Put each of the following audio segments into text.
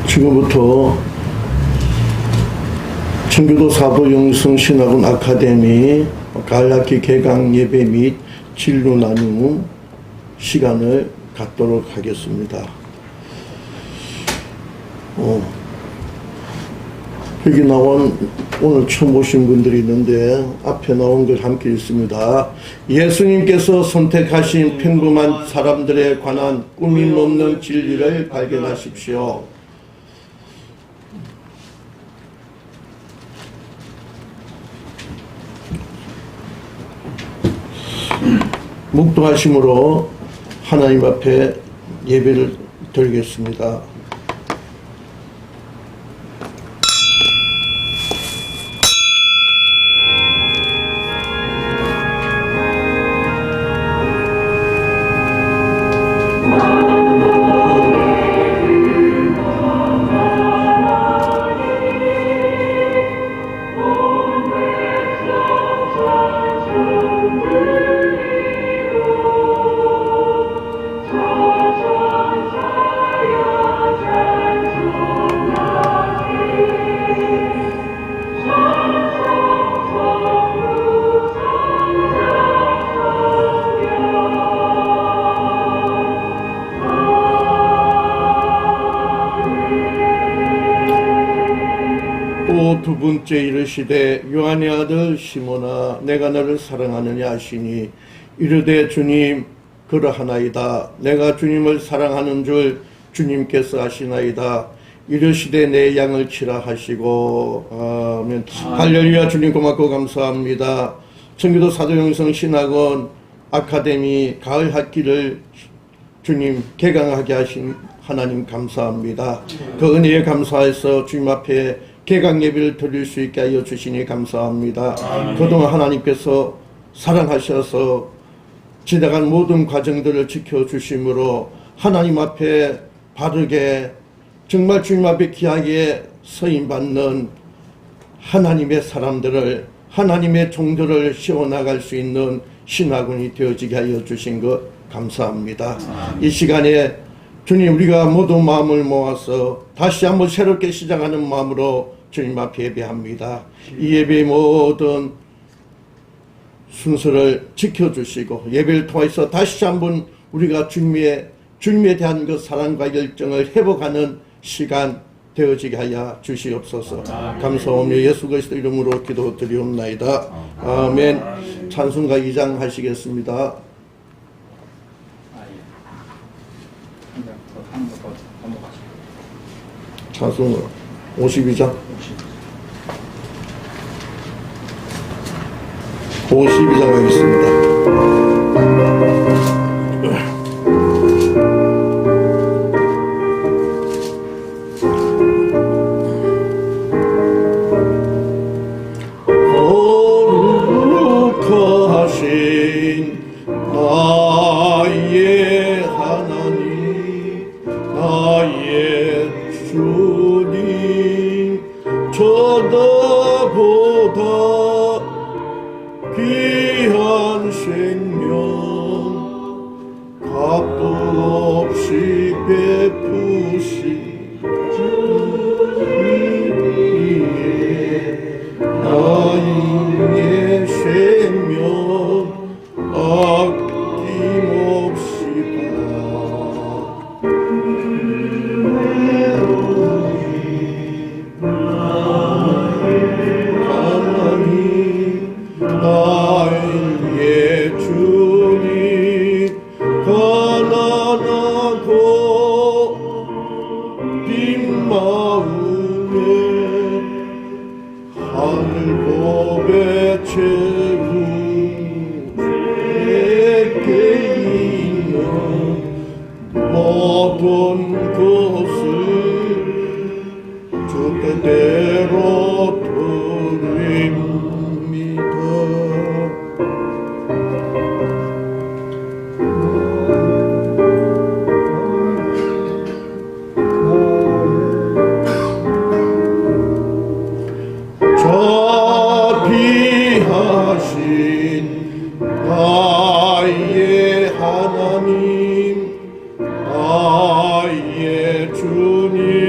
지금부터 청교도 사도영성 신학원 아카데미 가을학기 개강 예배 및 진로 나눔 시간을 갖도록 하겠습니다. 여기 나온 오늘 처음 오신 분들이 있는데 앞에 나온 걸 함께 읽습니다. 예수님께서 선택하신 평범한 사람들에 관한 꾸밈 없는 진리를 발견하십시오. 묵도하심으로 하나님 앞에 예배를 드리겠습니다. 두 번째 이르시되 요한의 아들 시몬아 내가 너를 사랑하느냐 하시니 이르되 주님 그러하나이다. 내가 주님을 사랑하는 줄 주님께서 아시나이다. 이르시되 내 양을 치라 하시고 아멘. 할렐루야. 주님 고맙고 감사합니다. 청교도 사도영성 신학원 아카데미 가을 학기를 주님 개강하게 하신 하나님 감사합니다. 그 은혜에 감사해서 주님 앞에 개강 예배를 드릴 수 있게 하여 주시니 감사합니다. 그동안 하나님께서 사랑하셔서 지나간 모든 과정들을 지켜주심으로 하나님 앞에 바르게 정말 주님 앞에 귀하게 서임받는 하나님의 사람들을 하나님의 종들을 세워나갈 수 있는 신학원이 되어지게 하여 주신 것 감사합니다. 이 시간에 주님 우리가 모두 마음을 모아서 다시 한번 새롭게 시작하는 마음으로 주님 앞에 예배합니다. 이 예배의 모든 순서를 지켜주시고 예배를 통해서 다시 한번 우리가 주님에 대한 그 사랑과 열정을 회복하는 시간 되어지게 하여 주시옵소서. 감사하며 예수 그리스도 이름으로 기도드리옵나이다. 아멘. 찬송가 2장 하시겠습니다. 찬송가 52장 52장 하겠습니다. 나의 하나님 나의 주님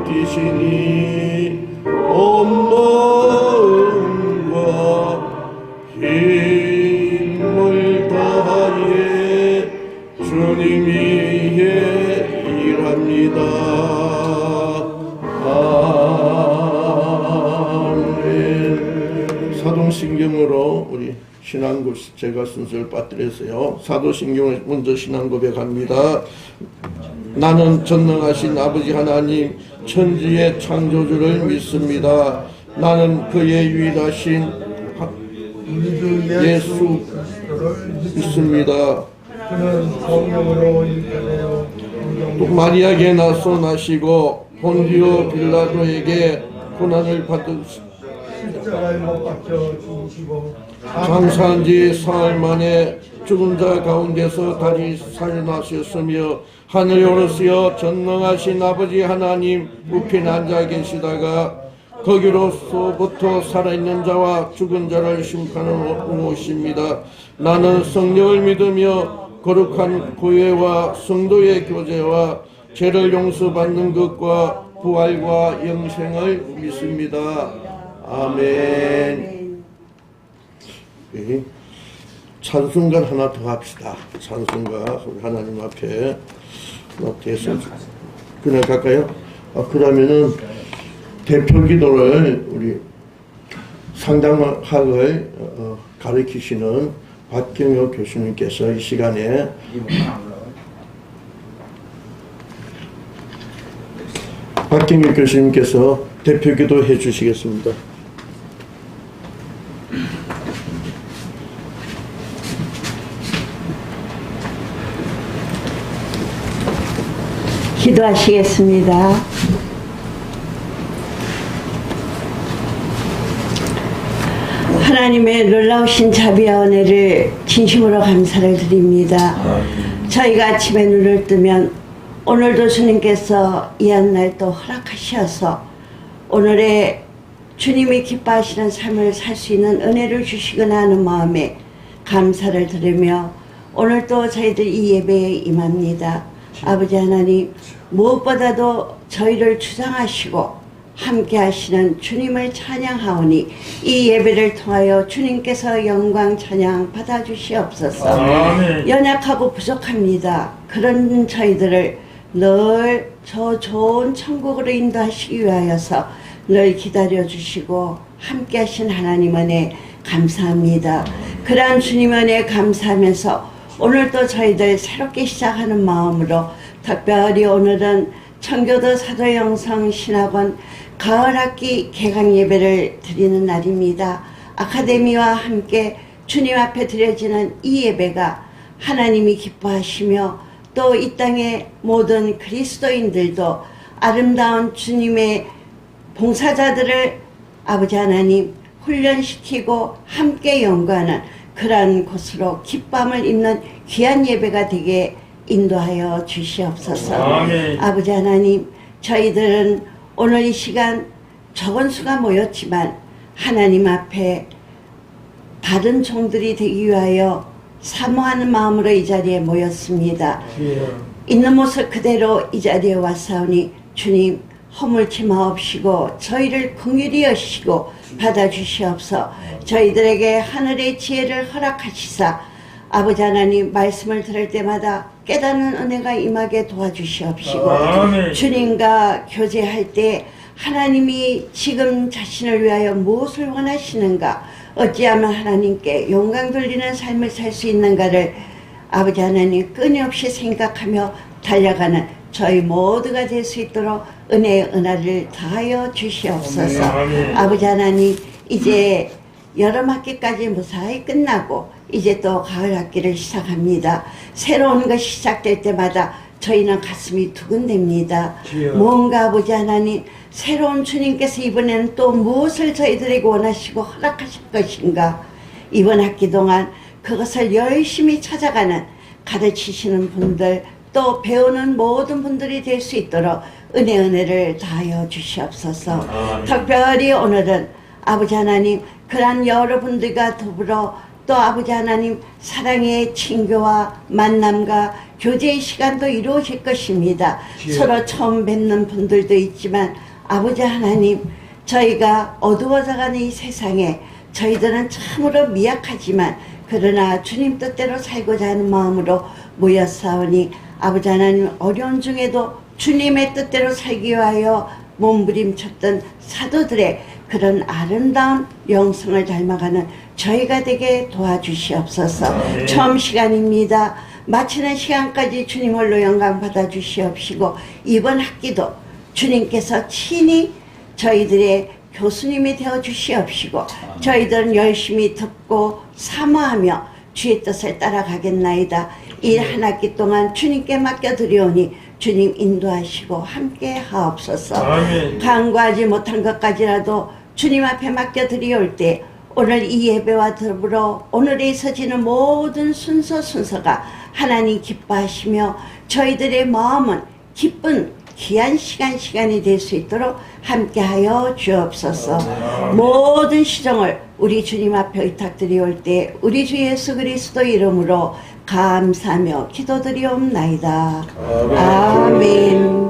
느끼시니 온 마음과 힘을 다해 주님 위에 일합니다. 아멘. 사도신경으로 우리 신앙고 제가 순서를 빠뜨렸어요. 사도신경을 먼저 신앙 고백합니다. 나는 전능하신 아버지 하나님 천지의 창조주를 믿습니다. 나는 그의 유일하신 예수 믿습니다. 그는 성령으로 잉태되어 또 마리아에게 나서 나시고 본디오 빌라도에게 고난을 받으시고 십자가에 못 박혀 죽으시고 장사한 지 사흘 만에 죽은 자 가운데서 다시 살아나셨으며 하늘에 오르시어 전능하신 아버지 하나님 우편에 앉아 계시다가 거기로서부터 살아있는 자와 죽은 자를 심판하러 오십니다. 나는 성령을 믿으며 거룩한 교회와 성도의 교제와 죄를 용서받는 것과 부활과 영생을 믿습니다. 아멘. 네. 찬송가 하나 더 합시다. 찬송가 하나님 앞에 대해서 그냥 갈까요? 그러면은 대표 기도를 우리 상담학을 가르치시는 박경혁 교수님께서 이 시간에 박경혁 교수님께서 대표 기도 해 주시겠습니다. 기도하시겠습니다. 하나님의 놀라우신 자비와 은혜를 진심으로 감사를 드립니다. 저희가 아침에 눈을 뜨면 오늘도 주님께서 이 한 날 또 허락하셔서 오늘의 주님이 기뻐하시는 삶을 살 수 있는 은혜를 주시거나 하는 마음에 감사를 드리며 오늘 또 저희들 이 예배에 임합니다. 아버지 하나님, 무엇보다도 저희를 주장하시고 함께 하시는 주님을 찬양하오니 이 예배를 통하여 주님께서 영광 찬양 받아주시옵소서. 아멘. 연약하고 부족합니다. 그런 저희들을 늘 저 좋은 천국으로 인도하시기 위하여서 늘 기다려주시고 함께 하신 하나님 은혜 감사합니다. 그러한 주님 은혜 감사하면서 오늘도 저희들 새롭게 시작하는 마음으로 특별히 오늘은 청교도 사도영성 신학원 가을학기 개강 예배를 드리는 날입니다. 아카데미와 함께 주님 앞에 드려지는 이 예배가 하나님이 기뻐하시며 또 이 땅의 모든 그리스도인들도 아름다운 주님의 봉사자들을 아버지 하나님 훈련시키고 함께 연구하는 그러한 곳으로 기쁨을 입는 귀한 예배가 되게 인도하여 주시옵소서. 아멘. 아버지 하나님, 저희들은 오늘 이 시간 적은 수가 모였지만 하나님 앞에 다른 종들이 되기 위하여 사모하는 마음으로 이 자리에 모였습니다. 있는 모습 그대로 이 자리에 왔사오니 주님 허물치 마옵시고 저희를 긍휼히 여시고 받아주시옵소서. 저희들에게 하늘의 지혜를 허락하시사 아버지 하나님 말씀을 들을 때마다 깨닫는 은혜가 임하게 도와주시옵시고 아멘. 주님과 교제할 때 하나님이 지금 자신을 위하여 무엇을 원하시는가, 어찌하면 하나님께 영광 돌리는 삶을 살 수 있는가를 아버지 하나님 끊임없이 생각하며 달려가는 저희 모두가 될 수 있도록 은혜의 은혜를 다하여 주시옵소서. 아멘. 아버지 하나님, 이제 여름 학기까지 무사히 끝나고 이제 또 가을 학기를 시작합니다. 새로운 것이 시작될 때마다 저희는 가슴이 두근댑니다. 뭔가 아버지 하나님, 새로운 주님께서 이번에는 또 무엇을 저희들에게 원하시고 허락하실 것인가, 이번 학기 동안 그것을 열심히 찾아가는 가르치시는 분들, 또 배우는 모든 분들이 될 수 있도록 은혜를 다하여 주시옵소서. 특별히 오늘은 아버지 하나님, 그러한 여러분들과 더불어 또 아버지 하나님 사랑의 친교와 만남과 교제의 시간도 이루어질 것입니다. 서로 처음 뵙는 분들도 있지만 아버지 하나님, 저희가 어두워져가는 이 세상에 저희들은 참으로 미약하지만 그러나 주님 뜻대로 살고자 하는 마음으로 모였사오니 아버지 하나님, 어려운 중에도 주님의 뜻대로 살기 위하여 몸부림쳤던 사도들의 그런 아름다운 영성을 닮아가는 저희가 되게 도와주시옵소서. 처음 시간입니다. 마치는 시간까지 주님 홀로 영광 받아 주시옵시고, 이번 학기도 주님께서 친히 저희들의 교수님이 되어 주시옵시고, 저희들은 열심히 듣고 사모하며 주의 뜻을 따라가겠나이다. 이 한 학기 동안 주님께 맡겨드리오니 주님 인도하시고 함께 하옵소서. 아멘. 간구하지 못한 것까지라도 주님 앞에 맡겨드리올 때 오늘 이 예배와 더불어 오늘에 있어지는 모든 순서가 하나님 기뻐하시며 저희들의 마음은 기쁜 귀한 시간이 될 수 있도록 함께하여 주옵소서. 모든 시정을 우리 주님 앞에 의탁드리올 때 우리 주 예수 그리스도 이름으로 감사하며 기도드리옵나이다. 아멘.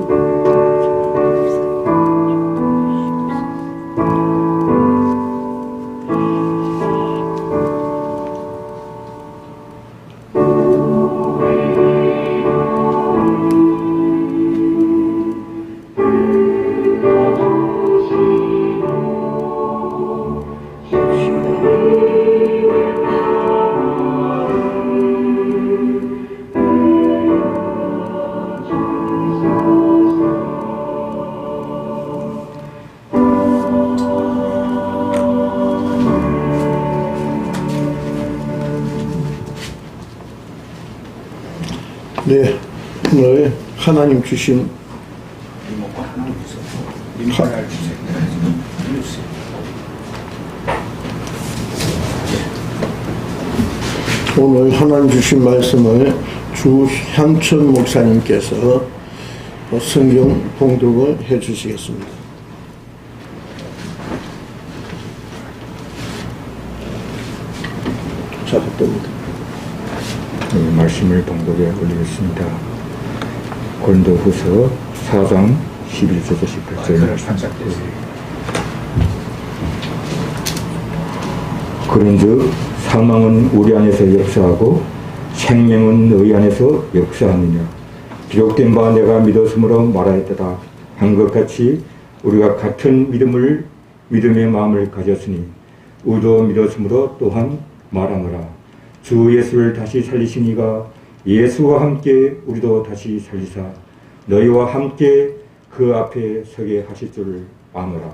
네, 오늘 하나님 주신 오늘 하나님 주신 말씀을 주향천 목사님께서 성경 봉독을 해 주시겠습니다. 자, 갑니다. 말씀을 봉독에 올리겠습니다. 고린도후서 4장 11절에서 18절 말씀. 그런즉 사망은 우리 안에서 역사하고 생명은 너희 안에서 역사하느냐. 기록된 바 내가 믿었으므로 말하였다 한 것 같이 우리가 같은 믿음의 마음을 가졌으니 우리도 믿었으므로 또한 말하노라. 주 예수를 다시 살리신 이가 예수와 함께 우리도 다시 살리사 너희와 함께 그 앞에 서게 하실 줄을 아노라.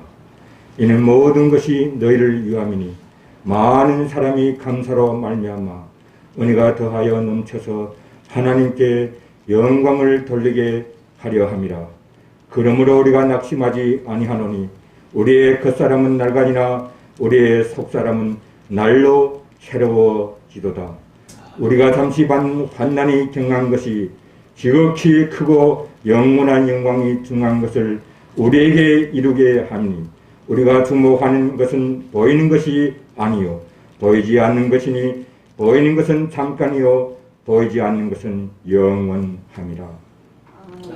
이는 모든 것이 너희를 위함이니 많은 사람이 감사로 말미암아 은혜가 더하여 넘쳐서 하나님께 영광을 돌리게 하려 함이라. 그러므로 우리가 낙심하지 아니하노니 우리의 겉사람은 낡아지나 우리의 속사람은 날로 새로워지도다. 우리가 잠시 환난이 경한 것이 지극히 크고 영원한 영광이 중한 것을 우리에게 이루게 하니 우리가 주목하는 것은 보이는 것이 아니요 보이지 않는 것이니 보이는 것은 잠깐이요 보이지 않는 것은 영원함이라.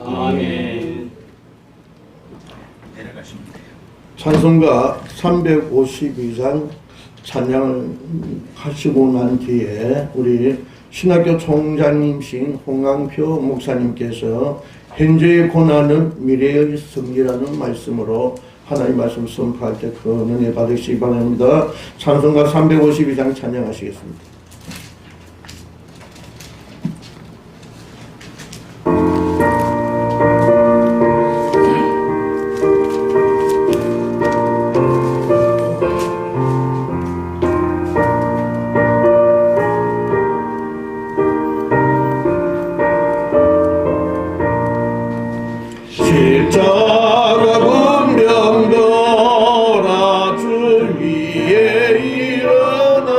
아멘. 내려가시면 돼요. 찬송가 352장 찬양을 하시고 난 뒤에 우리 신학교 총장님이신 홍강표 목사님께서 현재의 고난은 미래의 승리라는 말씀으로 하나님 말씀 선포할 때 그 은혜 받으시기 바랍니다. 찬송가 352장 찬양하시겠습니다. 십자가 분명도라 주 위에 일어나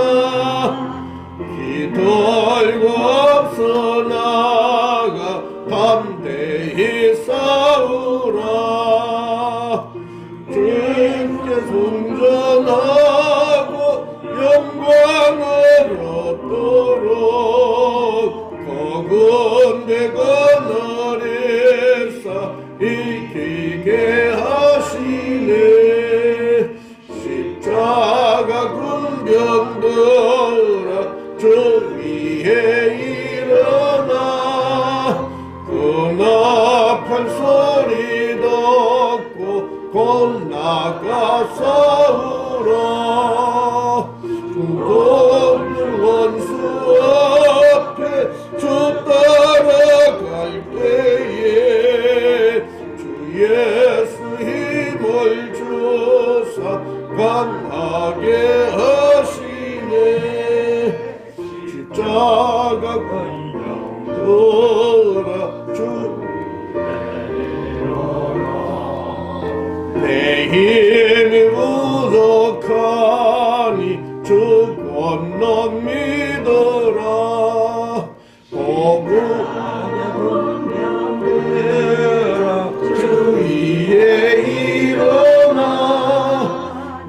기돌고 앞서 나가 담대히 싸우라. 주님께 순전하고 영광으로 위에 일어나 근업한 소리 듣고 곧 나가 싸우라 죽도는 원수 앞에 주 따라갈 때에 주 예수 힘을 주사 강하게 하시네 십자가 걸려 주 내 힘이 부족하니 주 권능 믿어라 복음되라 주 위에 일어나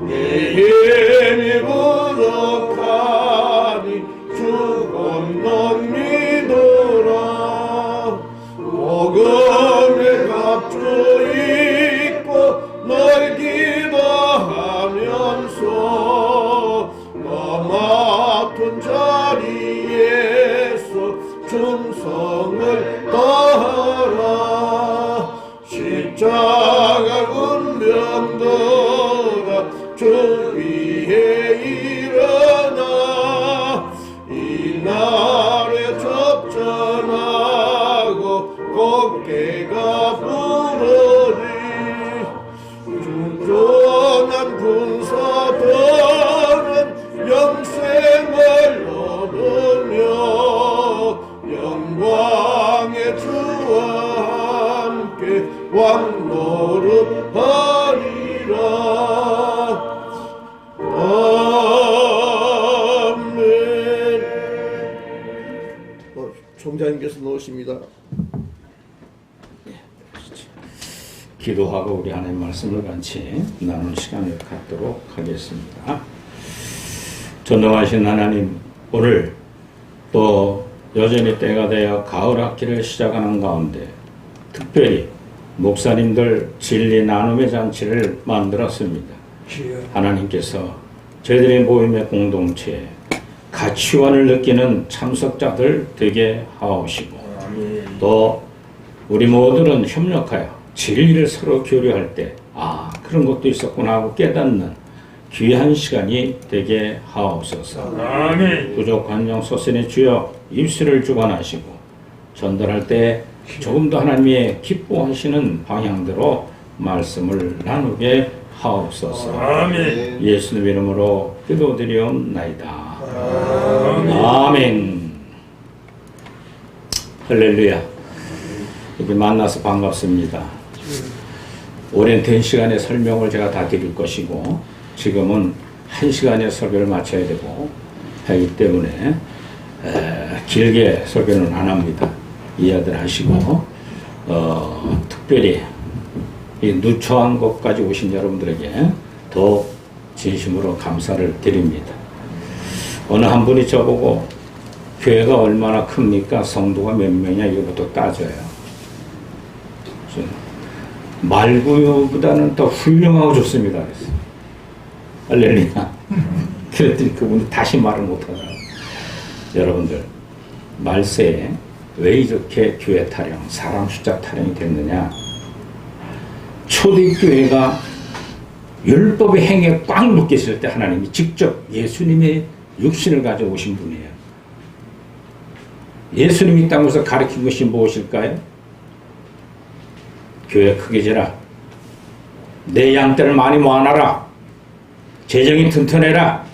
내 힘이 부족하니 주 권능 믿어라 복음의 값주 있고 널 기도하면서 너 맡은 자리에서 충성을 다하라 십자가 운명도가 주 위에 일어나 이 날에 접전하고 꽃게가 부르리 중전한 군사들은 영생을 얻으며 영광의 주와 함께 왕노릇하리라 아멘. 총장님께서 놓으십니다. 기도하고 우리 하나님 말씀을 같이 나눌 시간을 갖도록 하겠습니다. 전능하신 하나님, 오늘 또 여전히 때가 되어 가을 학기를 시작하는 가운데 특별히 목사님들 진리 나눔의 잔치를 만들었습니다. 하나님께서 저희들의 모임의 공동체에 가치관을 느끼는 참석자들 되게 하옵시고 또 우리 모두는 협력하여 진리를 서로 교류할 때 그런 것도 있었구나 하고 깨닫는 귀한 시간이 되게 하옵소서. 아멘. 부족한 영 소신의 주여 입술을 주관하시고 전달할 때 조금 더 하나님의 기뻐하시는 방향대로 말씀을 나누게 하옵소서. 아멘. 예수님 이름으로 기도드리옵나이다. 아멘. 할렐루야. 이렇게 만나서 반갑습니다. 오랜 된 시간의 설명을 제가 다 드릴 것이고 지금은 1시간의 설교를 마쳐야 되고 하기 때문에 길게 설교는 안 합니다. 이해들 하시고 특별히 이 누추한 곳까지 오신 여러분들에게 더 진심으로 감사를 드립니다. 어느 한 분이 저보고 교회가 얼마나 큽니까? 성도가 몇 명이냐 이거부터 따져요. 말구유보다는 더 훌륭하고 좋습니다. 그래서 할렐루야. 그랬더니 그분이 다시 말을 못하더라고요. 여러분들 말세에 왜 이렇게 교회 타령, 사람 숫자 타령이 됐느냐? 초대교회가 율법의 행위에 꽉 묶였을 때 하나님이 직접 예수님의 육신을 가져오신 분이에요. 예수님이 이 땅에서 가르친 것이 무엇일까요? 교회 크게 지라. 내 양떼를 많이 모아놔라. 재정이 튼튼해라.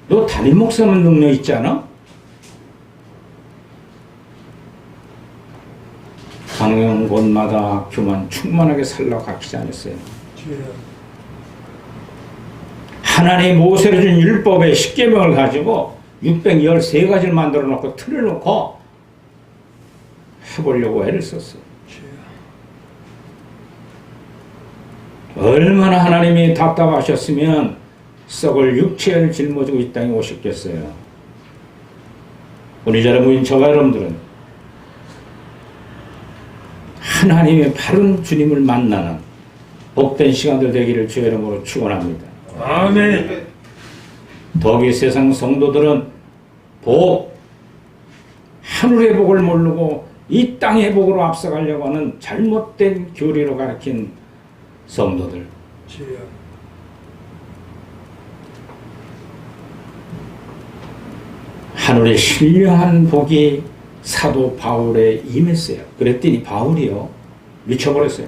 너 담임 목사는 능력 있지 않아? 가는 곳마다 교만 충만하게 살라고 가르치지 않았어요. 하나님이 모세를 준 율법의 10계명을 가지고 613가지를 만들어 놓고 틀을 놓고 해보려고 애를 썼어요. 얼마나 하나님이 답답하셨으면 썩을 육체를 짊어지고 이 땅에 오셨겠어요. 우리 여러분, 저와 여러분들은 하나님의 바른 주님을 만나는 복된 시간들 되기를 주의 이름으로 축원합니다. 아멘. 더욱이 세상 성도들은 복, 하늘의 복을 모르고 이 땅의 복으로 앞서가려고 하는 잘못된 교리로 가르친 성도들. 주여. 하늘의 신령한 복이 사도 바울에 임했어요. 그랬더니 바울이요 미쳐버렸어요.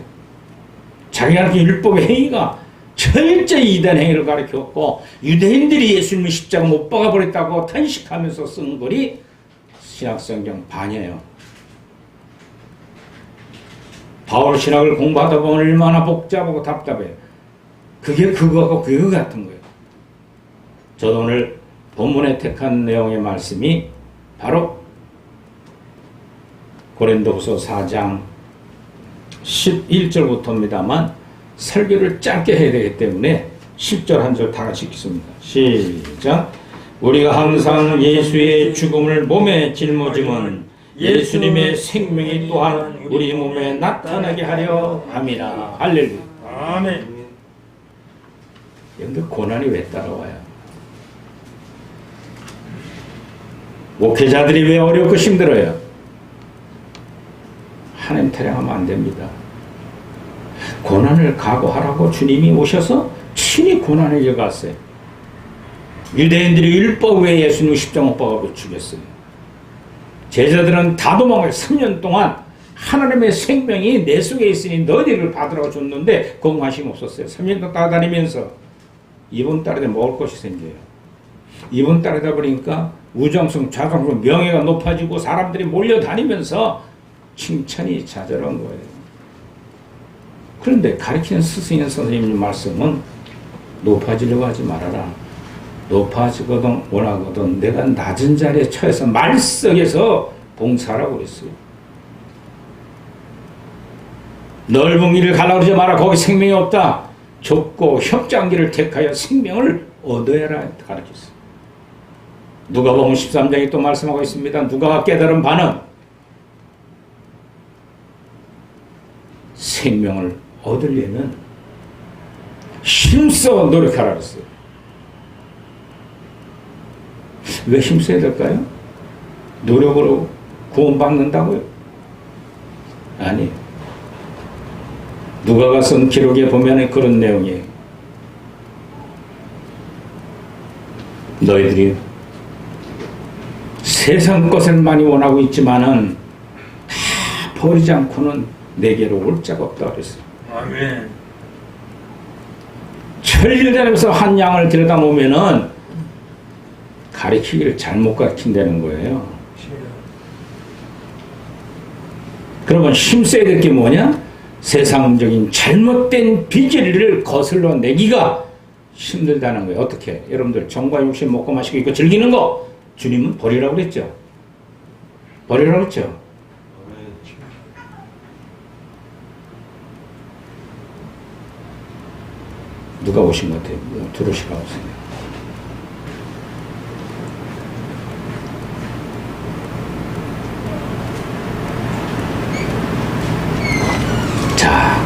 자기가 가르친 율법의 행위가 철저히 이단 행위를 가르쳤고 유대인들이 예수님을 십자가 못 박아버렸다고 탄식하면서 쓴 글이 신약성경 반이에요. 바울 신학을 공부하다 보면 얼마나 복잡하고 답답해요. 그게 그거하고 그거 같은 거예요. 저도 오늘 본문에 택한 내용의 말씀이 바로 고린도후서 4장 11절부터입니다만 설교를 짧게 해야 되기 때문에 10절 한 절 다 같이 읽겠습니다. 시작. 우리가 항상 예수의 죽음을 몸에 짊어지면 예수님의 생명이 또한 우리 몸에 나타나게 하려 함이라. 할렐루야. 아멘. 근데 고난이 왜 따라와요? 목회자들이 왜 어렵고 힘들어요? 하나님 타령하면 안 됩니다. 고난을 각오하라고 주님이 오셔서 친히 고난을 이어갔어요. 유대인들이 율법 외에 예수님 십자가 못 박아 죽였어요. 제자들은 다 도망가요. 3년 동안 하나님의 생명이 내 속에 있으니 너희를 받으라고 줬는데 그건 관심 없었어요. 3년 동안 따라다니면서 이번 달에 먹을 것이 생겨요. 이번 달에다 보니까 우정성, 자강성, 명예가 높아지고 사람들이 몰려다니면서 칭찬이 자잘한 거예요. 그런데 가르치는 스승인 선생님 말씀은 높아지려고 하지 말아라. 높아지거든 원하거든 내가 낮은 자리에 처해서 말석에서 봉사하라고 그랬어요. 넓은 길을 가려고 그러지 마라. 거기 생명이 없다. 좁고 협장 길을 택하여 생명을 얻어야 하라 가르쳤어요. 누가복음 13장에 또 말씀하고 있습니다. 누가가 깨달은 바는 생명을 얻으려면 힘써 노력하라 그랬어요. 왜 힘써야 될까요? 노력으로 구원받는다고요? 아니. 누가가 쓴 기록에 보면 그런 내용이에요. 너희들이 세상 것을 많이 원하고 있지만은 다 버리지 않고는 내게로 올 자가 없다 그랬어요. 아멘. 천리를 다니면서 한 양을 들여다보면은 가르치기를 잘못 가르친다는 거예요. 그러면 힘써야 될 게 뭐냐? 세상적인 잘못된 비결을 거슬러 내기가 힘들다는 거예요. 어떻게? 여러분들 정과 욕심 먹고 마시고 있고 즐기는 거 주님은 버리라고 그랬죠. 버리라고 그랬죠. 누가 오신 것 같아요? 들어오시라고 하세요. 자,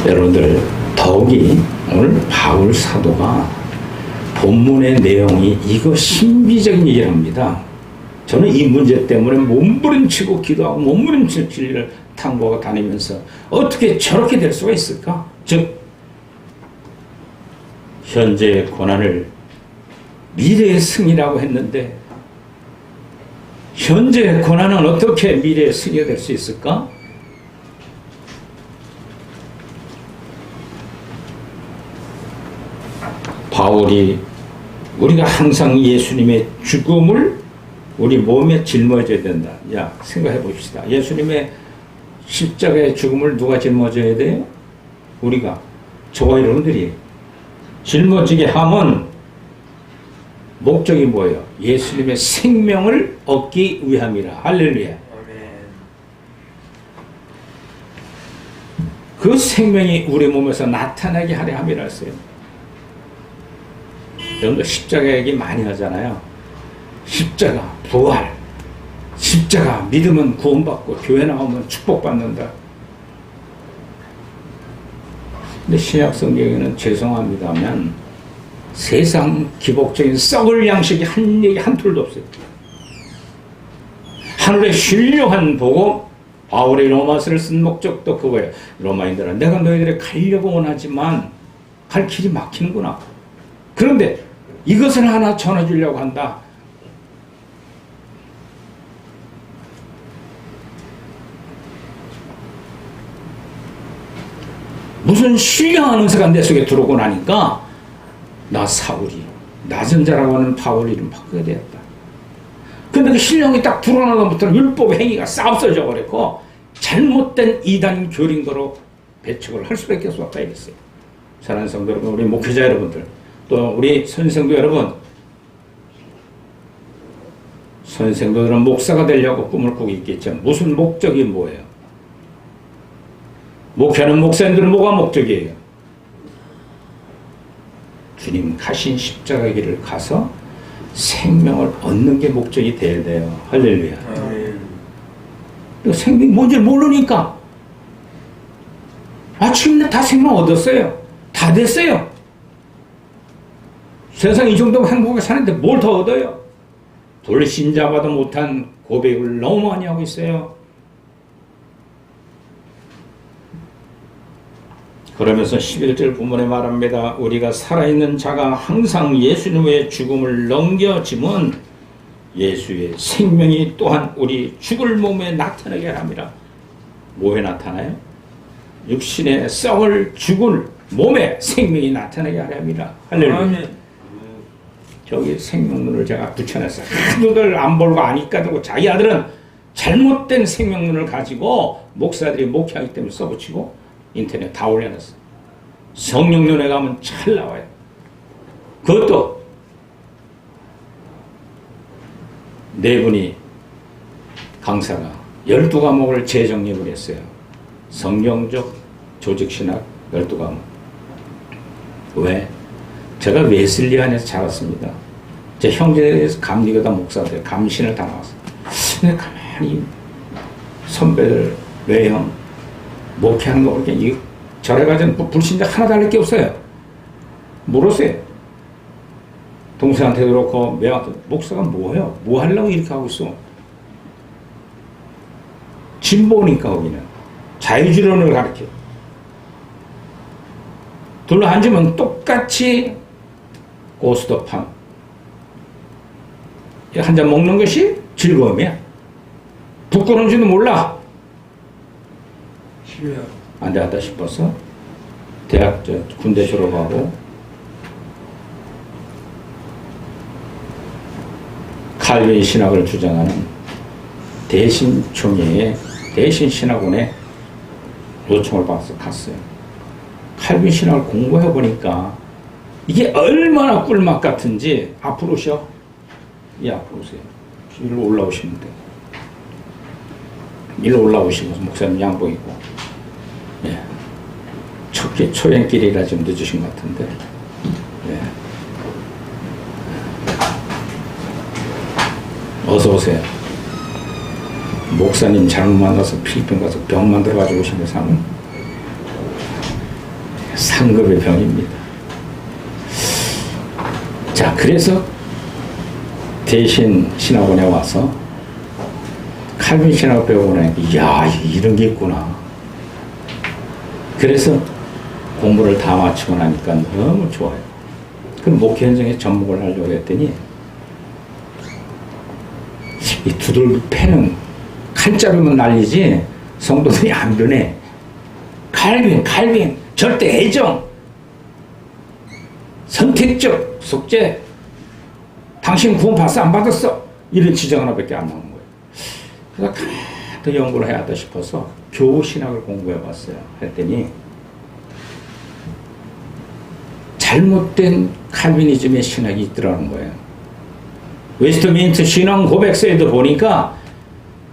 여러분들 더욱이 오늘 바울 사도가 본문의 내용이 이거 신비적인 얘기를 합니다. 저는 이 문제 때문에 몸부림치고 기도하고 몸부림치는 진리를 탐구하고 다니면서 어떻게 저렇게 될 수가 있을까? 즉 현재의 고난을 미래의 승리라고 했는데 현재의 고난은 어떻게 미래의 승리가 될 수 있을까? 바울이 우리가 항상 예수님의 죽음을 우리 몸에 짊어져야 된다. 야, 생각해 봅시다. 예수님의 십자가의 죽음을 누가 짊어져야 돼요? 우리가. 저와 여러분들이 짊어지게 하면 목적이 뭐예요? 예수님의 생명을 얻기 위함이라. 할렐루야. 그 생명이 우리 몸에서 나타나게 하려 함이라 했어요. 여러분들 십자가 얘기 많이 하잖아요. 십자가, 부활, 십자가 믿으면 구원받고 교회 나오면 축복받는다. 근데 신약 성경에는 죄송합니다만 세상 기복적인 썩을 양식이 한 얘기 한 툴도 없어요. 하늘의 신령한 복음, 바울의 로마서를 쓴 목적도 그거예요. 로마인들아, 내가 너희들에 가려고 원하지만 갈 길이 막히는구나. 그런데 이것을 하나 전해주려고 한다. 무슨 신령한 은사가 내 속에 들어오고 나니까 나 사울이, 낮은 자라고 하는 바울 이름 바꾸게 되었다. 근데 그 신령이 딱 드러나다부터는 율법 행위가 싹 없어져 버렸고 잘못된 이단 교린거로 배척을 할 수밖에 없었다 이랬어요. 사랑하는 성도 여러분, 우리 목회자 여러분들, 또 우리 선생도 여러분, 선생들은 목사가 되려고 꿈을 꾸고 있겠죠. 무슨 목적이 뭐예요? 목회하는 목사님들은 뭐가 목적이에요? 주님 가신 십자가 길을 가서 생명을 얻는 게 목적이 돼야 돼요. 할렐루야. 생명이 뭔지 모르니까 아침에 다 생명 얻었어요. 다 됐어요. 세상 이 정도면 행복하게 사는데 뭘 더 얻어요? 불신자봐도 못한 고백을 너무 많이 하고 있어요. 그러면서 11절 본문에 말합니다. 우리가 살아있는 자가 항상 예수님의 죽음을 넘겨짐은 예수의 생명이 또한 우리 죽을 몸에 나타나게 합니다. 뭐에 나타나요? 육신의 썩을 죽을 몸에 생명이 나타나게 합니다. 할렐루야. 저기 생명론을 제가 붙여놨어요. 하도들 안 벌고 아니까 하고 자기 아들은 잘못된 생명론을 가지고 목사들이 목회하기 때문에 써붙이고 인터넷 다 올려놨어요. 성령론에 가면 잘 나와요. 그것도 네 분이 강사가 12과목을 재정립을 했어요. 성경적 조직신학 12과목. 왜? 제가 웨슬리안에서 자랐습니다. 제 형제에 대해서 감리교다 목사들 감신을 다 나왔어요. 근데 가만히 선배들 외형 목회하는 거 그렇게 절에 가진 불신자 하나 다를 게 없어요. 물었어요. 동생한테도 그렇고 매한테 목사가 뭐예요? 뭐 하려고 이렇게 하고 있어? 진보니까 거기는 자유주론을 가르쳐. 둘러 앉으면 똑같이 고스톱함. 한 잔 먹는 것이 즐거움이야. 부끄러운지도 몰라. 안 되겠다 싶어서 대학 군대 졸업하고 칼빈 신학을 주장하는 대신총회에 대신신학원에 요청을 받아서 갔어요. 칼빈 신학을 공부해 보니까 이게 얼마나 꿀맛 같은지 앞으로 오셔. 이 앞으로 오세요. 일로 올라오시면 돼요. 일로 올라오시면서 목사님 양복 입고. 예. 초행길이라 좀 늦으신 것 같은데. 예. 어서 오세요. 목사님 잘못 만나서 필리핀 가서 병 만들어가지고 오신 사람은 상급의 병입니다. 자, 그래서 대신 신학원에 와서 칼빈 신학을 배우고 나니까 이야, 이런 게 있구나. 그래서 공부를 다 마치고 나니까 너무 좋아요. 그럼 목회 현장에 접목을 하려고 했더니 이 두들 패는 칼자루면 난리지 성도들이 안 변해. 칼빈 절대 애정 선택적 속죄 당신 구원 받았어 안 받았어 이런 지적 하나밖에 안 나오는 거예요. 그래서 더 연구를 해야겠다 싶어서 교신학을 공부해 봤어요. 했더니 잘못된 칼비니즘의 신학이 있더라는 거예요. 웨스트민스터 신앙 고백서에도 보니까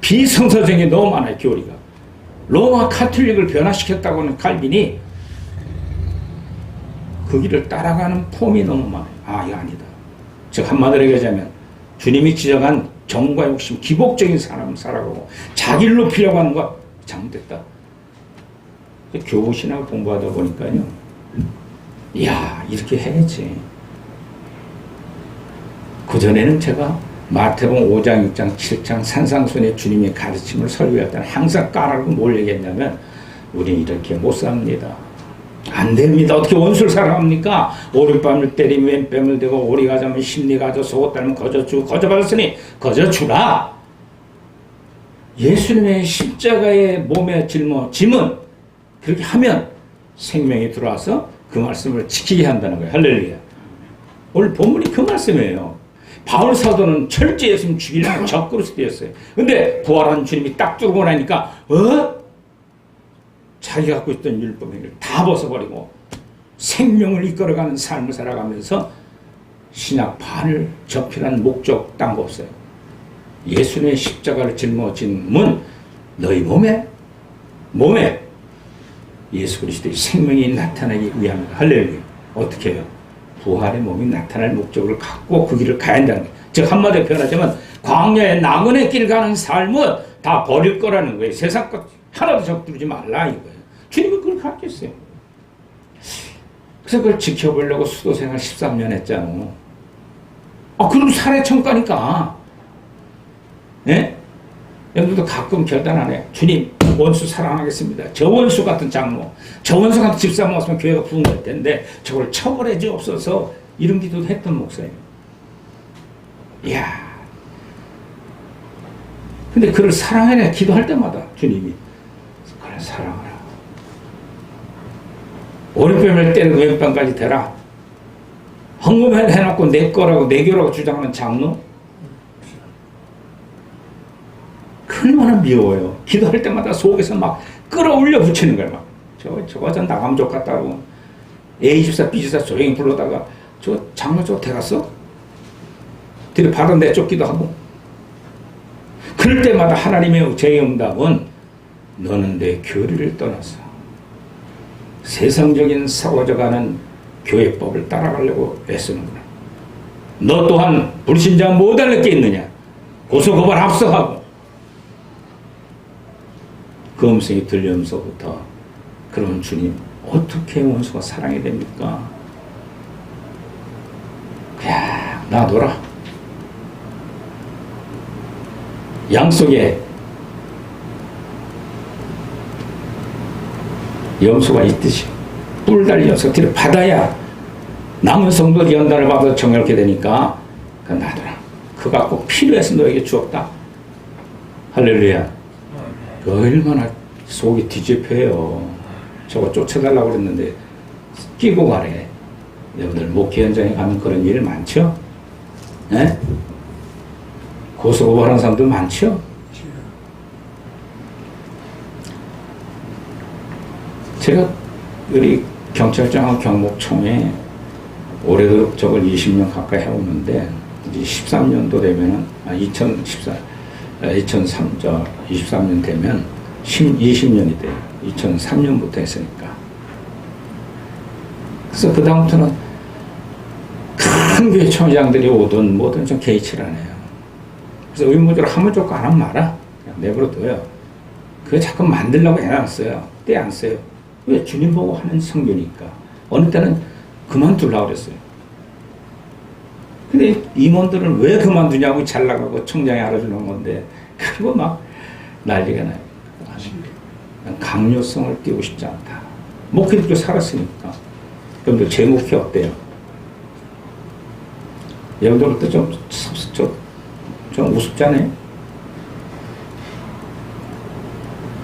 비성서적인 게 너무 많아요. 교리가. 로마 카톨릭을 변화시켰다고 하는 칼빈이 그 길을 따라가는 폼이 너무 많아요. 아, 이거 아니다. 즉 한마디로 얘기하자면 주님이 지적한 정과 욕심, 기복적인 사람을 살아가고 자기를 높이려고 하는 거 잘못됐다. 교신학을 공부하다 보니까요. 이야, 이렇게 해야지. 그전에는 제가 마태복음 5장, 6장, 7장 산상순의 주님의 가르침을 설교할 때는 항상 까라고 뭘 얘기했냐면 우리는 이렇게 못 삽니다. 안 됩니다. 어떻게 원수를 사랑합니까? 오른뺨을 때리면 왼뺨을 대고 오리 가자면 심리 가져 속옷 달면 거저 주고 거저 받았으니 거저 주라. 예수님의 십자가의 몸에 짊은 그렇게 하면 생명이 들어와서 그 말씀을 지키게 한다는 거예요. 할렐루야. 오늘 본문이 그 말씀이에요. 바울 사도는 철저히 예수님 죽이려면 적그릇이 되었어요. 근데 부활한 주님이 딱 들어오고 나니까 자기 갖고 있던 율법행위를 다 벗어버리고 생명을 이끌어가는 삶을 살아가면서 신약 반을 접히라는 목적 딴 거 없어요. 예수님의 십자가를 짊어진 너희 몸에 예수 그리스도의 생명이 나타나기 위함이다. 할렐루야. 어떻게 해요? 부활의 몸이 나타날 목적을 갖고 그 길을 가야 한다는 거예요. 즉 한마디로 표현하자면 광야의 낙원의 길 가는 삶은 다 버릴 거라는 거예요. 세상 것 하나도 적두르지 말라 이거예요. 주님은 그걸 가르쳤어요. 그래서 그걸 지켜보려고 수도생활 13년 했잖아. 그럼 살해 청가니까. 예? 여러분도 가끔 결단하네. 주님, 원수 사랑하겠습니다. 저 원수 같은 장로, 저 원수 같은 집사 모았으면 교회가 부흥할 텐데 저걸 처벌해 주옵소서 이런 기도도 했던 목사예요. 이야. 근데 그를 사랑해라 기도할 때마다 주님이 그를 사랑하라. 오른뺨을 때리고 왼뺨까지 대라. 헌금을 해놓고 내 거라고 내 교라고 주장하는 장로. 얼마나 미워요. 기도할 때마다 속에서 막 끌어올려 붙이는 거야. 막 저거 전 나가면 좋겠다고. A집사 B집사 조용히 불러다가 저 장로 저 대갔어? 뒤로 바로 내쫓기도 하고. 그럴 때마다 하나님의 제 응답은 너는 내 교리를 떠났어. 세상적인 사고져가는 교회법을 따라가려고 애쓰는구나. 너 또한 불신자 못할 게 있느냐. 고소고발 합성하고. 그 음성이 들리면서부터 그러면 주님 어떻게 원수가 사랑이 됩니까? 그냥 놔둬라. 양 속에 염소가 있듯이 뿔 달려서 뒤를 받아야 남은 성도 연단을 받아서 정결케 되니까 그건 놔둬라. 그가 꼭 필요해서 너에게 주었다. 할렐루야. 얼마나 속이 뒤집혀요. 저거 쫓아달라고 그랬는데 끼고 가래. 여러분들 목회 현장에 가면 그런 일 많죠? 네? 고소고발하는 사람들 많죠? 제가 우리 경찰청하고 경목청에 올해도 저걸 20년 가까이 해오는데 이제 13년도 되면은 23년 되면 20년이 돼요. 2003년부터 했으니까. 그래서 그 다음부터는 큰 교회 총장들이 오든 뭐든 좀 개의치를 안 해요. 그래서 의무적으로 하면 좋고 안 하면 말아. 그냥 내버려둬요. 그거 자꾸 만들려고 해놨어요. 때 안 써요. 왜? 주님 보고 하는 성교니까. 어느 때는 그만두려고 그랬어요. 근데 임원들은 왜 그만두냐고 잘 나가고 청장이 알아주는 건데 그리고 막 난리가 나요. 강요성을 띄우고 싶지 않다. 목회도 살았으니까. 그럼 제 목회 어때요? 여러분들도 좀 우습잖아요.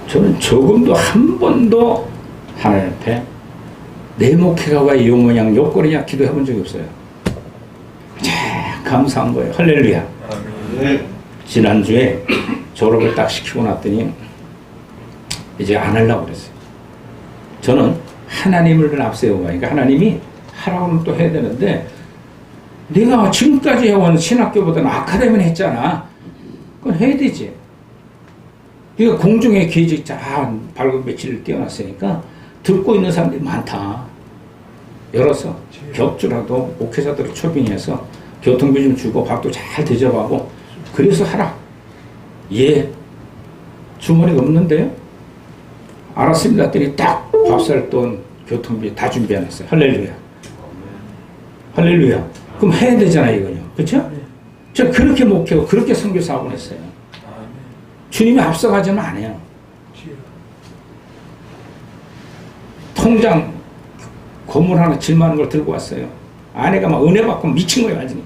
저는 조금도 한 번도 하나님 앞에 내 목회가 왜 이 모양 요거리냐 기도해 본 적이 없어요. 참 감사한 거예요. 할렐루야. 지난주에 졸업을 딱 시키고 났더니 이제 안 하려고 그랬어요. 저는 하나님을 앞세우고 가니까 하나님이 하라고는 또 해야 되는데 내가 지금까지 해온 신학교보다는 아카데미는 했잖아. 그건 해야 되지. 네가 공중에 계지 쫙 밝은 배치를 띄워놨으니까 듣고 있는 사람들이 많다. 열어서 격주라도 목회자들을 초빙해서 교통비 좀 주고 밥도 잘 대접하고 그래서 하라. 예. 주머니가 없는데요? 알았습니다. 했더니 딱 밥 살 돈, 교통비 다 준비해놨어요. 할렐루야. 할렐루야. 그럼 해야 되잖아요, 이거요. 그쵸? 저 그렇게 목회하고 그렇게 선교사하고 했어요. 아멘. 주님이 앞서가지는 안 해요. 주여. 통장 건물 하나 질만한 걸 들고 왔어요. 아내가 막 은혜 받고 미친 거예요, 완전히.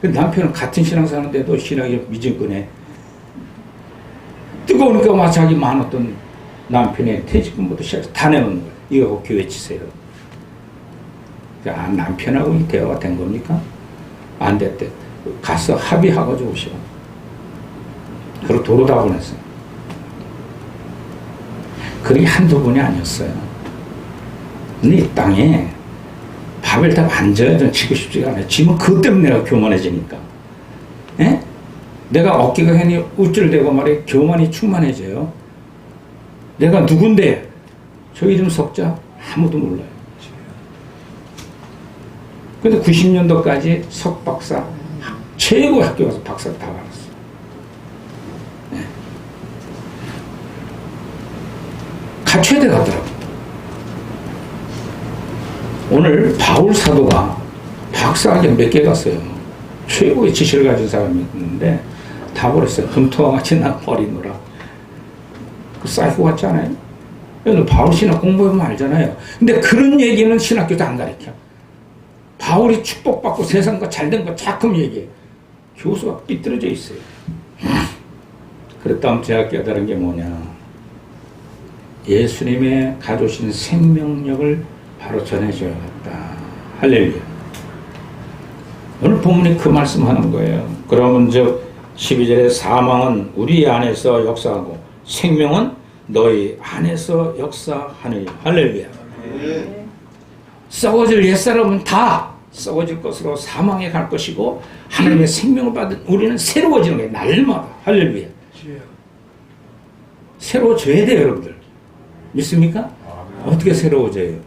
그 남편은 같은 신앙 사는데도 신앙이 미진거네. 뜨거우니까 막 자기 많았던 남편의 퇴직금부터 시작해서 다 내놓는 거예요. 이거 교회 치세요. 남편하고 대화가 된 겁니까? 안 됐대. 가서 합의하고 오시오. 그리고 도로 다 보냈어요. 그게 한두 번이 아니었어요. 근데 이 땅에 밥을 다 만져야 좀 치고 싶지가 않아요. 지금 그것 때문에 내가 교만해지니까. 예? 내가 어깨가 괜히 우쭐대고 말이야. 교만이 충만해져요. 내가 누군데? 저 이름 석자? 아무도 몰라요. 근데 90년도까지 석박사 최고 학교 가서 박사 다 받았어요. 네. 갖춰야 돼 가더라고. 오늘 바울 사도가 박사학위 몇 개 갔어요. 최고의 지식을 가진 사람이 있는데 다 버렸어요. 흠토와 같이 난 버리노라. 그 사이코 같지 않아요? 여러분 바울 신학 공부해보면 알잖아요. 근데 그런 얘기는 신학교도 안 가르쳐. 바울이 축복받고 세상과 잘된 거 자꾸 얘기해. 교수가 삐뚤어져 있어요. 그랬다면 제가 깨달은 게 뭐냐. 예수님의 가져오신 생명력을 바로 전해줘야겠다. 할렐루야. 오늘 본문이 그 말씀하는 거예요. 그러면 저 12절에 사망은 우리 안에서 역사하고 생명은 너희 안에서 역사하느니. 할렐루야. 썩어질 옛사람은 다 썩어질 것으로 사망에 갈 것이고 하나님의 생명을 받은 우리는 새로워지는 거예요. 날마다. 할렐루야. 주여. 새로워져야 돼요, 여러분들. 믿습니까? 어떻게 새로워져요?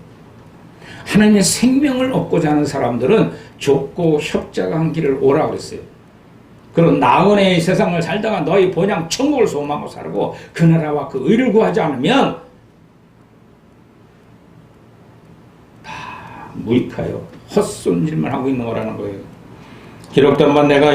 하나님의 생명을 얻고자 하는 사람들은 좁고 협착한 길을 오라 그랬어요. 그런 나은의 세상을 살다가 너희 본향 천국을 소망하고 살고 그 나라와 그 의를 구하지 않으면 다 무익하여 헛손질만 하고 있는 거라는 거예요. 기록된 바 내가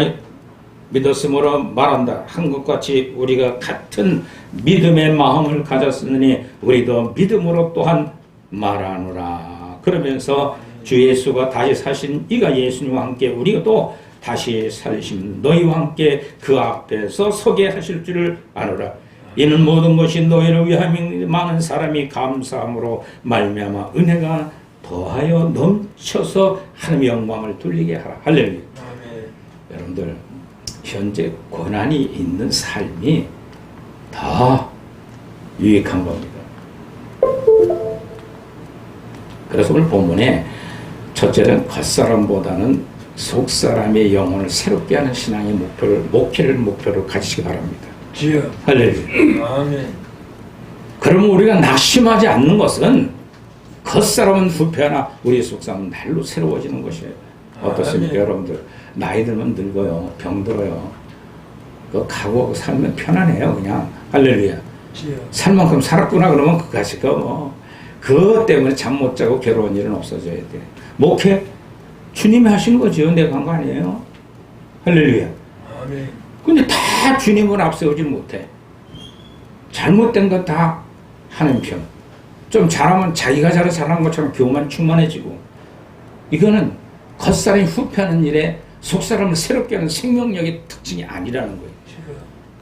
믿었으므로 말한다. 한 것 같이 우리가 같은 믿음의 마음을 가졌으니 우리도 믿음으로 또한 말하노라. 그러면서 주 예수가 다시 사신 이가 예수님과 함께 우리가 또 다시 살리신 너희와 함께 그 앞에서 서게 하실 줄을 아노라. 이는 모든 것이 너희를 위하여 많은 사람이 감사함으로 말미암아 은혜가 더하여 넘쳐서 하나님의 영광을 돌리게 하라. 할렐루야. 아멘. 여러분들 현재 고난이 있는 삶이 더 유익한 겁니다. 그래서 오늘 본문에 첫째는 겉사람보다는 속사람의 영혼을 새롭게 하는 신앙의 목표를 가지시기 바랍니다. 주여. 할렐루야. 아멘. 그러면 우리가 낙심하지 않는 것은 겉사람은 후패하나 우리의 속사람은 날로 새로워지는 것이에요. 어떻습니까, 아멘. 여러분들? 나이 들면 늙어요. 병들어요. 그 각오하고 살면 편안해요, 그냥. 할렐루야. 주여. 살 만큼 살았구나 그러면 그것이 그것 때문에 잠 못 자고 괴로운 일은 없어져야 돼. 목회 주님이 하시는 거죠. 내가 한 거 아니에요. 할렐루야. 아멘. 근데 다 주님을 앞세우지 못해. 잘못된 거 다 하는 편. 좀 잘하면 자기가 잘한 것처럼 교만 충만해지고. 이거는 겉사람이 후패하는 일에 속사람을 새롭게 하는 생명력의 특징이 아니라는 거예요. 주여.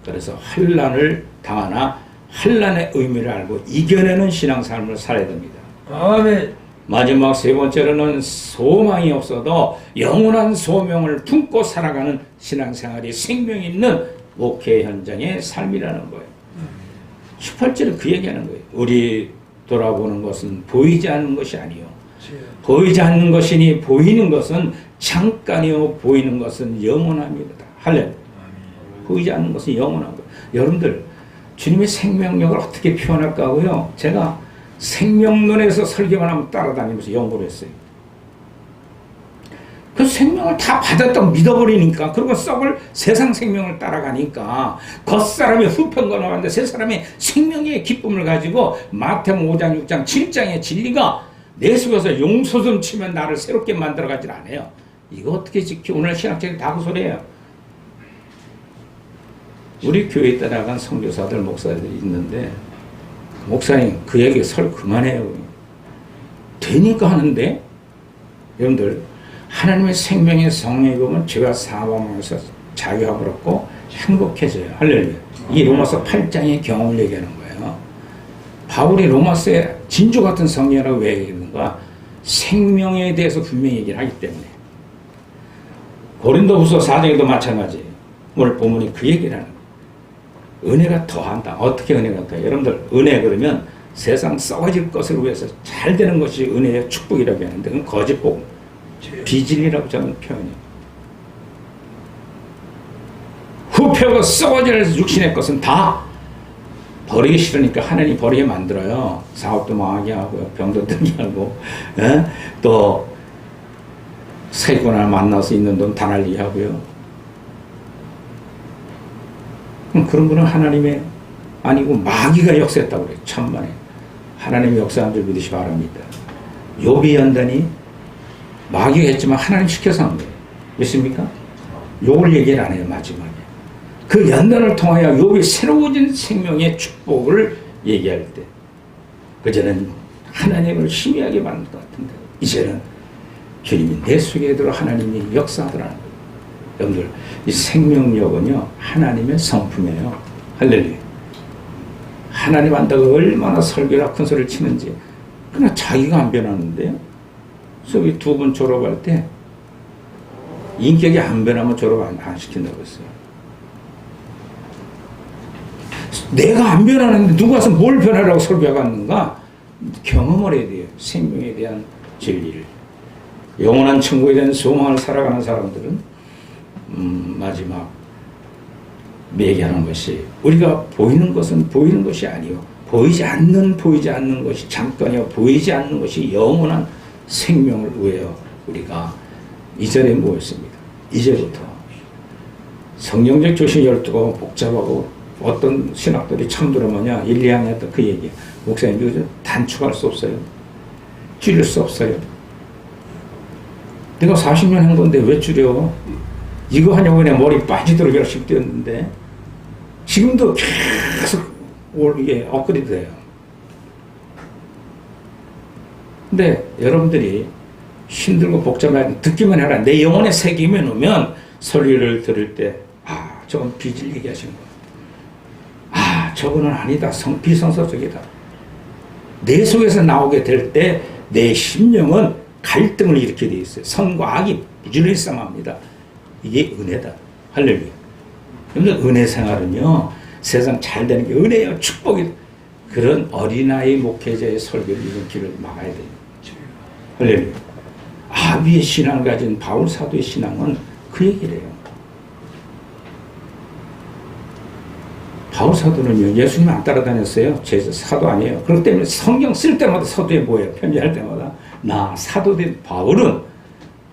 그래서 환난을 당하나 환난의 의미를 알고 이겨내는 신앙삶을 살아야 됩니다. 아멘. 마지막 세 번째로는 소망이 없어도 영원한 소명을 품고 살아가는 신앙생활이 생명 있는 목회 현장의 삶이라는 거예요. 18절은 그 얘기하는 거예요. 우리 돌아보는 것은 보이지 않는 것이 아니요. 주여. 보이지 않는 것이니 보이는 것은 잠깐이요 보이는 것은 영원합니다. 할렐루야. 보이지 않는 것은 영원한 거예요. 여러분들 주님의 생명력을 어떻게 표현할까 하고요. 제가 생명론에서 설교만 하면 따라다니면서 연구를 했어요. 그 생명을 다 받았다고 믿어버리니까 그리고 썩을 세상 생명을 따라가니까 겉사람이 후편거 나왔는데 새 사람이 생명의 기쁨을 가지고 마태복음 5장 6장 7장의 진리가 내 속에서 용솟음 치면 나를 새롭게 만들어가질 않아요. 이거 어떻게 지키 오늘 신학자들이 다 그 소리예요. 우리 교회에 따라간 선교사들, 목사들이 있는데 목사님 그 얘기 설 그만해요. 되니까 하는데 여러분들 하나님의 생명의 성령이 보면 죄가 사망하면서 자유함을 얻고 행복해져요. 할렐루야. 이 로마서 8장의 경험을 얘기하는 거예요. 바울이 로마서에 진주 같은 성령이라고 왜 얘기했는가? 생명에 대해서 분명히 얘기를 하기 때문에. 고린도후서 4장에도 마찬가지. 오늘 본문이 그 얘기를 하는 거예요. 은혜가 더한다. 어떻게 은혜가 더해요? 여러분들 은혜 그러면 세상 썩어질 것을 위해서 잘 되는 것이 은혜의 축복이라고 하는데 그건 거짓복, 비진리라고 저는 표현해요. 후패하고 썩어질 육신의 것은 다 버리기 싫으니까 하나님이 버리게 만들어요. 사업도 망하게 하고요. 병도 들게 하고 또 사기꾼을 만나서 있는 돈 다 날리게 하고요. 그런 분은 하나님의 아니고 마귀가 역사했다고 그래요. 천만에. 하나님이 역사한 줄 믿으시 바랍니다. 욥이 연단이 마귀가 했지만 하나님 시켜서 한 거예요. 믿습니까? 욥을 얘기를 안 해요. 마지막에. 그 연단을 통하여 욥이 새로워진 생명의 축복을 얘기할 때 그전에는 하나님을 희미하게 만든 것 같은데 이제는 주님이 내 속에 들어 하나님이 역사하더라는 거예요. 여러분들 이 생명력은요 하나님의 성품이에요. 할렐루야. 하나님 안다고 얼마나 설교라 큰 소리를 치는지 그러나 자기가 안 변하는데요. 그래서 두 분 졸업할 때 인격이 안 변하면 졸업 안 시킨다고 했어요. 내가 안 변하는데 누가 와서 뭘 변하라고 설교하겠는가? 경험을 해야 돼요. 생명에 대한 진리를. 영원한 천국에 대한 소망을 살아가는 사람들은 마지막 얘기하는 것이 우리가 보이는 것은 보이는 것이 아니요 보이지 않는 것이 잠깐이요 보이지 않는 것이 영원한 생명을 위하여 우리가 이 자리에 모였습니다. 이제부터 성경적 조신 12가 복잡하고 어떤 신학들이 참들어 뭐냐 1, 2학년 했던 그 얘기 목사님 이거 단축할 수 없어요. 줄일 수 없어요. 내가 40년 한 건데 왜 줄여? 이거 하냐고 그냥 머리 빠지도록 열심히 뛰었는데 지금도 계속 이게 업그레이드 돼요. 근데 여러분들이 힘들고 복잡하게 듣기만 해라. 내 영혼에 새기며 놓으면 설교를 들을 때 저건 비질 얘기하시는 거야. 저거는 아니다. 비성서적이다. 내 속에서 나오게 될 때 내 심령은 갈등을 일으키게 되어 있어요. 선과 악이 부지런히 싸움합니다. 이게 은혜다. 할렐루야. 여러분들 은혜 생활은요. 세상 잘 되는 게 은혜예요. 축복이. 그런 어린아이 목회자의 설교를 이런 길을 막아야 돼요. 할렐루야. 아비의 신앙을 가진 바울 사도의 신앙은 그 얘기를 해요. 바울 사도는요, 예수님 안 따라다녔어요. 제 사도 아니에요. 그렇기 때문에 성경 쓸 때마다 사도에 뭐예요? 편지할 때마다. 나 사도된 바울은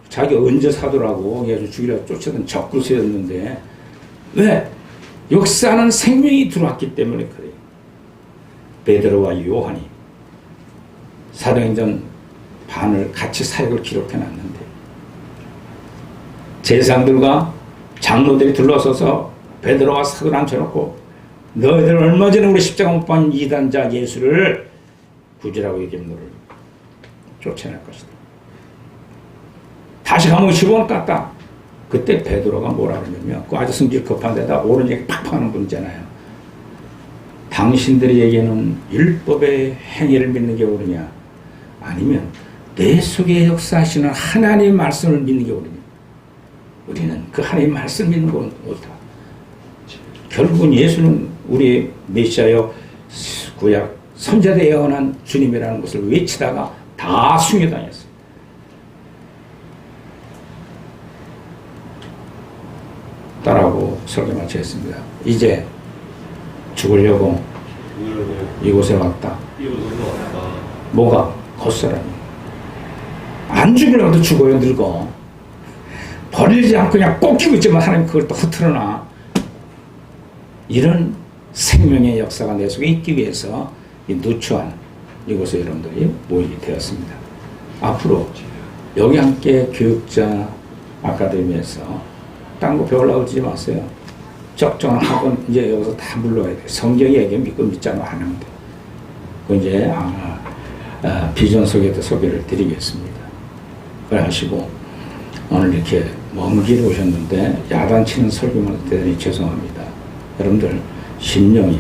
자기 언제 사도라고 예수 죽이려고 쫓아던 적그리스도였는데 왜? 역사는 생명이 들어왔기 때문에 그래요. 베드로와 요한이 사도행전 반을 같이 사역을 기록해 놨는데 제사장들과 장로들이 둘러서서 베드로와 사도를 앉혀놓고 너희들 얼마 전에 우리 십자가 못 박은 이단자 예수를 구주라고 얘기하면 너를 쫓아낼 것이다. 다시 감옥에 집어넣을 것 같다. 그때 베드로가 뭐라 그러냐면 그 아주 성질 급한 데다 옳은 얘기 팍팍 하는 분이잖아요. 당신들이 얘기하는 율법의 행위를 믿는 게 옳으냐 아니면 내 속에 역사하시는 하나님의 말씀을 믿는 게 옳으냐. 우리는 그 하나님의 말씀 믿는 건 옳다. 결국은 예수는 우리의 메시아여 구약 선자대 예언한 주님이라는 것을 외치다가 다 숭배당했어요. 따라하고 설교 마치겠습니다. 이제 죽으려고 이곳에 왔다. 뭐가? 겉사람이. 안 죽으려고도 죽어요. 늙어. 버리지 않고 그냥 꼭 끼고 있지만 하나님 그걸 또 흐트러놔. 이런 생명의 역사가 내 속에 있기 위해서 이 누추한 이곳에 여러분들이 모이게 되었습니다. 앞으로 여기 함께 교육자 아카데미에서 딴 거 배우려고 하지 마세요. 적정한 학원 이제 여기서 다 물러야 돼. 성경이 얘기 믿고 믿지 않으면 안 하면 돼. 그 이제 비전 소개도 소개를 드리겠습니다. 그래 하시고 오늘 이렇게 먼 길 오셨는데 야단치는 설교만 대단히 죄송합니다. 여러분들 심령이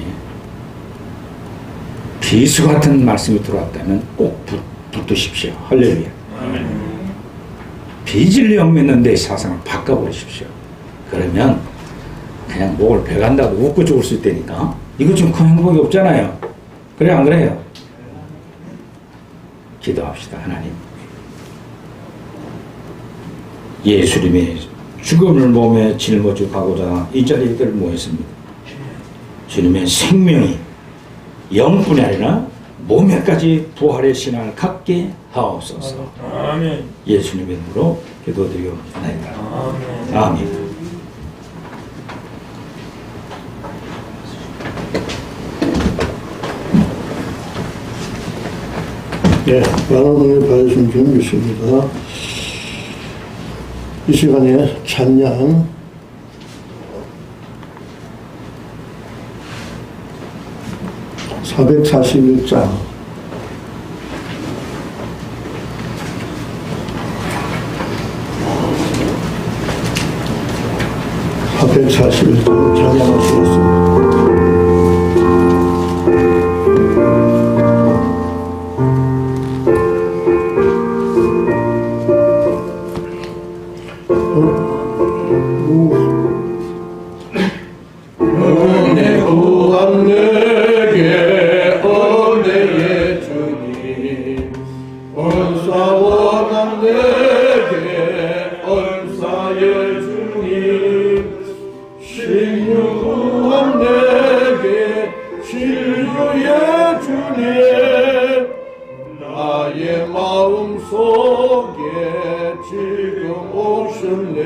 비수 같은 말씀이 들어왔다면 꼭 붙드십시오. 할렐루야. 비진리 믿는 내 사상을 바꿔버리십시오. 그러면 그냥 목을 베간다고 웃고 죽을 수 있다니까. 이거 좀 큰 행복이 없잖아요. 그래 안 그래요? 기도합시다. 하나님, 예수님의 죽음을 몸에 짊어지고자 이 자리에 모였습니다. 주님의 생명이 영뿐이 아니라 몸에까지 부활의 신앙을 갖게 하옵소서. 아멘. 예수님의 이름으로 기도드리옵나이다. 아멘. 예, 많은 은혜 받으신 분 계십니다. 이 시간에 찬양 441장 441장 찬양하시겠습니다. 은혜 구한 내게 은혜의 주님 은사 원한 내게 은사의 주님 신유 구한 내게 신유의 주님 나의 마음속에 지금 오셨네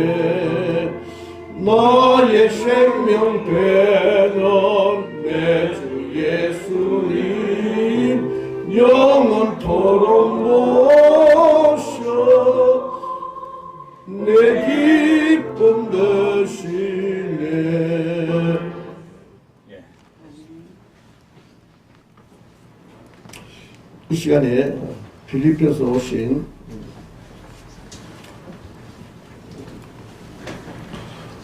나의 생명 되는 내 주 예수님 영원토록 모셔 내 기쁨 되시네. 이 시간에 필리핀에서 오신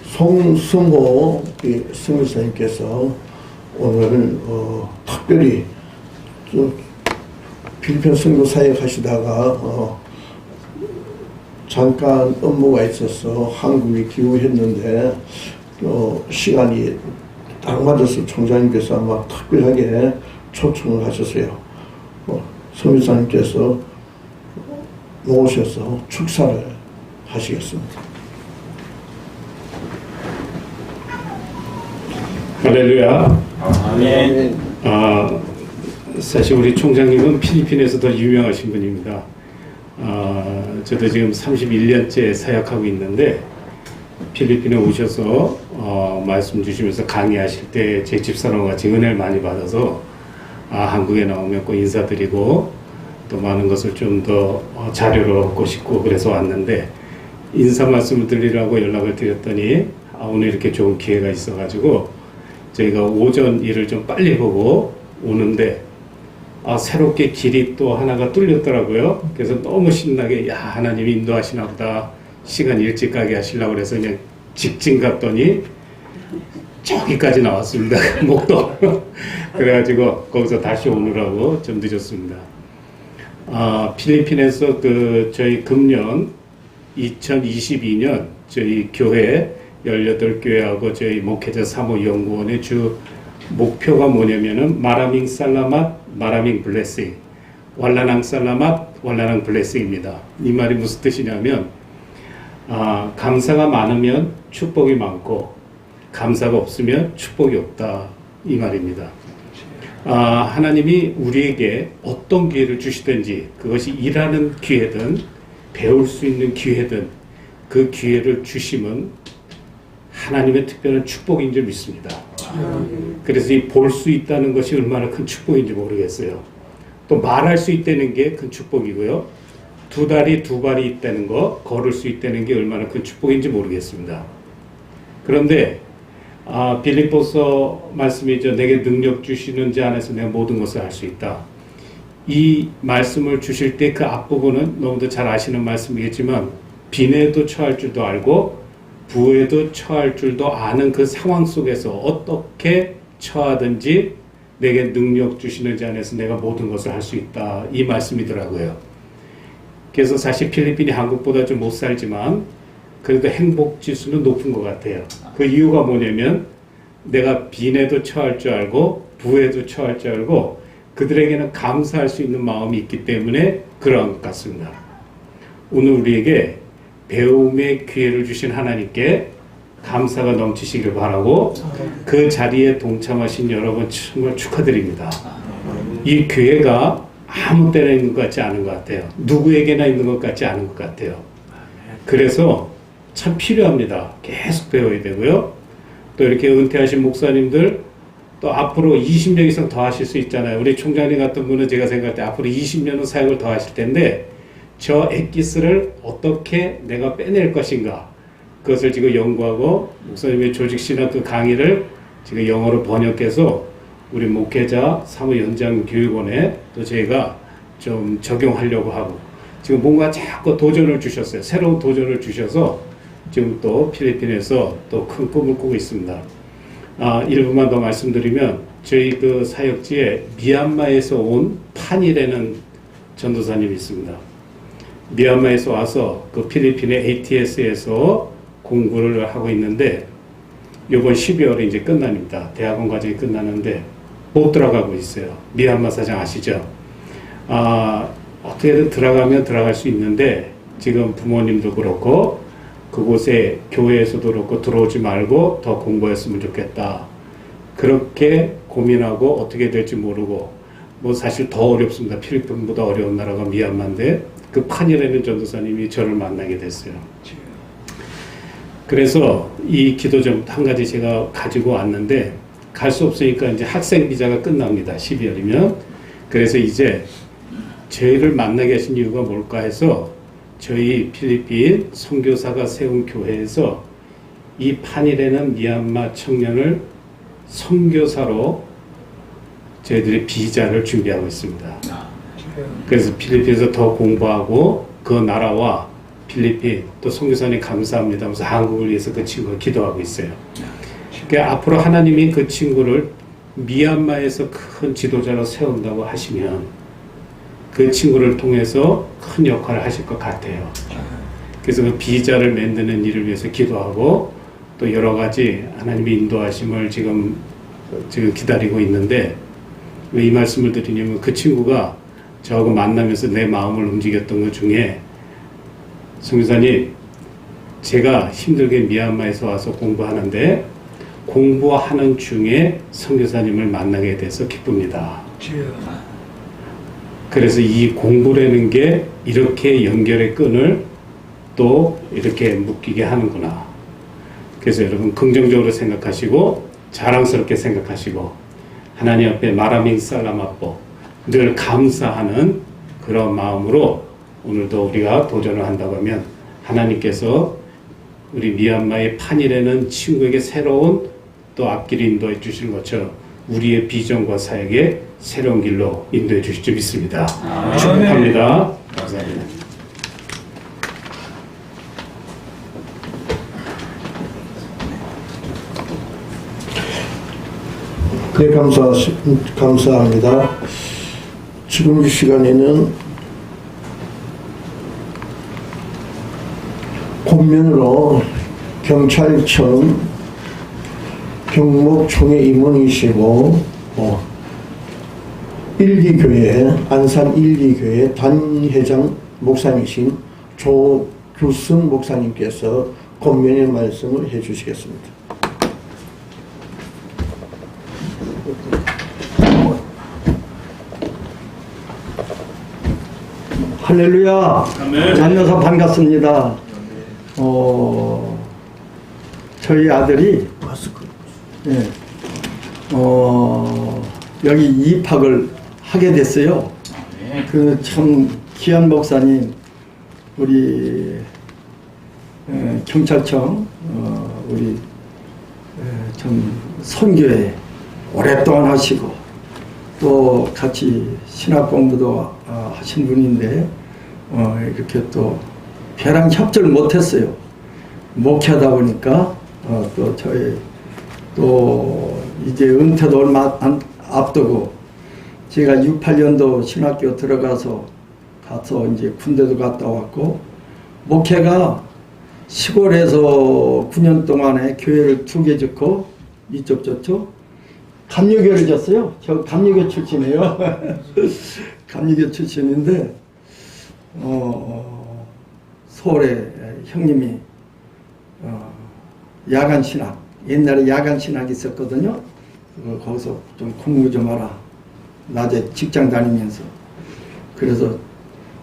송승호 승교사님께서 오늘 특별히 필리핀 선교 사역하시다가 잠깐 업무가 있어서 한국에 귀국했는데 시간이 딱 맞아서 총장님께서 아마 특별하게 초청을 하셨어요. 선교사님께서 모셔서 축사를 하시겠습니다. 할렐루야. 아멘. 사실 우리 총장님은 필리핀에서 더 유명하신 분입니다. 저도 지금 31년째 사역하고 있는데 필리핀에 오셔서 말씀 주시면서 강의하실 때 제 집사람과 같이 은혜를 많이 받아서 한국에 나오면 꼭 인사드리고 또 많은 것을 좀 더 자료를 얻고 싶고 그래서 왔는데 인사 말씀을 드리라고 연락을 드렸더니 오늘 이렇게 좋은 기회가 있어가지고 저희가 오전 일을 좀 빨리 보고 오는데 새롭게 길이 또 하나가 뚫렸더라고요. 그래서 너무 신나게 하나님이 인도하시나 보다 시간 일찍 가게 하시려고 그래서 그냥 직진 갔더니 저기까지 나왔습니다. 목도 그래가지고 거기서 다시 오느라고 좀 늦었습니다. 필리핀에서 저희 금년 2022년 저희 교회 18교회하고 저희 목회자 사모연구원의 주 목표가 뭐냐면은 마라밍 살라맛 마라밍 블레싱 왈라낭 살라맛 왈라낭 블레싱입니다. 이 말이 무슨 뜻이냐면 감사가 많으면 축복이 많고 감사가 없으면 축복이 없다 이 말입니다. 하나님이 우리에게 어떤 기회를 주시든지 그것이 일하는 기회든 배울 수 있는 기회든 그 기회를 주심은 하나님의 특별한 축복인 줄 믿습니다. 그래서 이 볼 수 있다는 것이 얼마나 큰 축복인지 모르겠어요. 또 말할 수 있다는 게 큰 축복이고요. 두 다리 두 발이 있다는 거, 걸을 수 있다는 게 얼마나 큰 축복인지 모르겠습니다. 그런데 빌립보서 말씀이죠. 내게 능력 주시는 자 안에서 내가 모든 것을 할 수 있다. 이 말씀을 주실 때 그 앞부분은 너무도 잘 아시는 말씀이겠지만 빈에도 처할 줄도 알고 부에도 처할 줄도 아는 그 상황 속에서 어떻게 처하든지 내게 능력 주시는 자 안에서 내가 모든 것을 할 수 있다. 이 말씀이더라고요. 그래서 사실 필리핀이 한국보다 좀 못 살지만 그래도 행복 지수는 높은 것 같아요. 그 이유가 뭐냐면 내가 빈에도 처할 줄 알고 부에도 처할 줄 알고 그들에게는 감사할 수 있는 마음이 있기 때문에 그러한 것 같습니다. 오늘 우리에게 배움의 기회를 주신 하나님께 감사가 넘치시길 바라고 그 자리에 동참하신 여러분 정말 축하드립니다. 이 기회가 아무 때나 있는 것 같지 않은 것 같아요. 누구에게나 있는 것 같지 않은 것 같아요. 그래서 참 필요합니다. 계속 배워야 되고요. 또 이렇게 은퇴하신 목사님들 또 앞으로 20년 이상 더 하실 수 있잖아요. 우리 총장님 같은 분은 제가 생각할 때 앞으로 20년은 사역을 더 하실 텐데 저 엑기스를 어떻게 내가 빼낼 것인가 그것을 지금 연구하고 목사님의 조직신학 그 강의를 지금 영어로 번역해서 우리 목회자 사무연장교육원에 또 저희가 좀 적용하려고 하고 지금 뭔가 자꾸 도전을 주셨어요. 새로운 도전을 주셔서 지금 또 필리핀에서 또 큰 꿈을 꾸고 있습니다. 일부만 더 말씀드리면 저희 그 사역지에 미얀마에서 온 판이라는 전도사님이 있습니다. 미얀마에서 와서 그 필리핀의 ATS에서 공부를 하고 있는데 이번 12월에 이제 끝납니다. 대학원 과정이 끝나는데 못 들어가고 있어요. 미얀마 사장 아시죠? 어떻게든 들어가면 들어갈 수 있는데 지금 부모님도 그렇고 그곳에 교회에서도 그렇고 들어오지 말고 더 공부했으면 좋겠다. 그렇게 고민하고 어떻게 될지 모르고 뭐 사실 더 어렵습니다. 필리핀보다 어려운 나라가 미얀마인데 그 판이라는 전도사님이 저를 만나게 됐어요. 그래서 이 기도 좀 한 가지 제가 가지고 왔는데 갈 수 없으니까 이제 학생 비자가 끝납니다. 12월이면. 그래서 이제 저희를 만나게 하신 이유가 뭘까 해서 저희 필리핀 선교사가 세운 교회에서 이 판이라는 미얀마 청년을 선교사로 저희들이 비자를 준비하고 있습니다. 그래서 필리핀에서 더 공부하고 그 나라와 필리핀 또 선교사님 감사합니다 하면서 한국을 위해서 그 친구가 기도하고 있어요. 그러니까 앞으로 하나님이 그 친구를 미얀마에서 큰 지도자로 세운다고 하시면 그 친구를 통해서 큰 역할을 하실 것 같아요. 그래서 그 비자를 만드는 일을 위해서 기도하고 또 여러 가지 하나님의 인도하심을 지금 기다리고 있는데 왜 이 말씀을 드리냐면 그 친구가 저하고 만나면서 내 마음을 움직였던 것 중에 선교사님 제가 힘들게 미얀마에서 와서 공부하는데 공부하는 중에 선교사님을 만나게 돼서 기쁩니다. 그래서 이 공부라는 게 이렇게 연결의 끈을 또 이렇게 묶이게 하는구나. 그래서 여러분 긍정적으로 생각하시고 자랑스럽게 생각하시고 하나님 앞에 마라밍 살라마뽀 늘 감사하는 그런 마음으로 오늘도 우리가 도전을 한다고 하면 하나님께서 우리 미얀마의 판이라는 친구에게 새로운 또 앞길을 인도해 주시는 것처럼 우리의 비전과 사역에 새로운 길로 인도해 주실 줄 믿습니다. 축복합니다. 감사합니다. 네, 감사합니다. 지금 이 시간에는 권면으로 경찰청 경목총회 임원이시고 일기교회 안산 일기교회 단회장 목사님이신 조규승 목사님께서 권면의 말씀을 해주시겠습니다. 할렐루야. 만나서 반갑습니다. 저희 아들이 예, 여기 입학을 하게 됐어요. 그 참 귀한 목사님 우리 경찰청 우리 좀 선교에 오랫동안 하시고 또 같이 신학 공부도 하신 분인데 이렇게 또 벼랑 협조를 못했어요. 목회하다 보니까 또 저희 또 이제 은퇴도 얼마 안 앞두고 제가 68년도 신학교 들어가서 이제 군대도 갔다 왔고 목회가 시골에서 9년 동안에 교회를 2개 짓고 이쪽 저쪽 감리교를 졌어요. 저 감리교 출신이에요. 감리교 출신인데 서울에 형님이 야간 신학 옛날에 야간 신학이 있었거든요. 거기서 좀 공부 좀 하라. 낮에 직장 다니면서. 그래서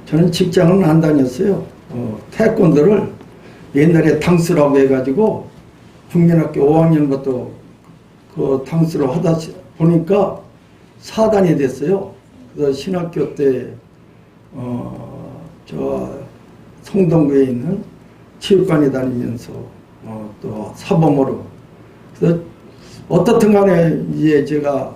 저는 직장은 안 다녔어요. 태권도를 옛날에 당수라고 해가지고 국민학교 5학년부터 그 당수를 하다 보니까 4단이 됐어요. 그래서 신학교 때 저 성동구에 있는 체육관에 다니면서 또 사범으로 그래서 어떻든 간에 이제 제가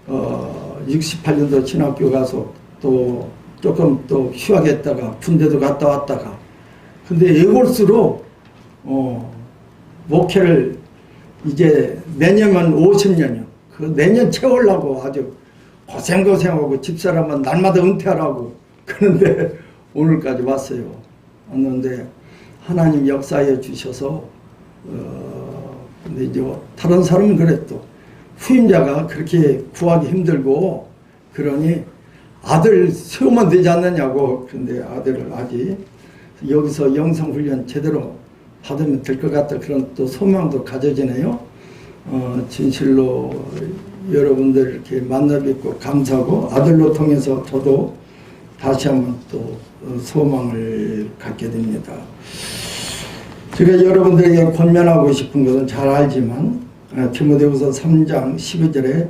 68년도 신학교 가서 또 조금 또 휴학했다가 군대도 갔다 왔다가 근데 애골수록 목회를 이제 내년만 50년이요. 그 내년 채우려고 아주 고생하고 집사람은 날마다 은퇴하라고 그런데 오늘까지 왔어요. 왔는데 하나님 역사해 주셔서 근데 이제 다른 사람은 그랬도 후임자가 그렇게 구하기 힘들고 그러니 아들 세우면 되지 않느냐고. 그런데 아들을 아직 여기서 영성훈련 제대로 받으면 될 것 같다 그런 또 소망도 가져지네요. 진실로 여러분들 이렇게 만나 뵙고 감사하고 아들로 통해서 저도 다시 한번 또 소망을 갖게 됩니다. 제가 여러분들에게 권면하고 싶은 것은 잘 알지만 디모데후서 3장 12절에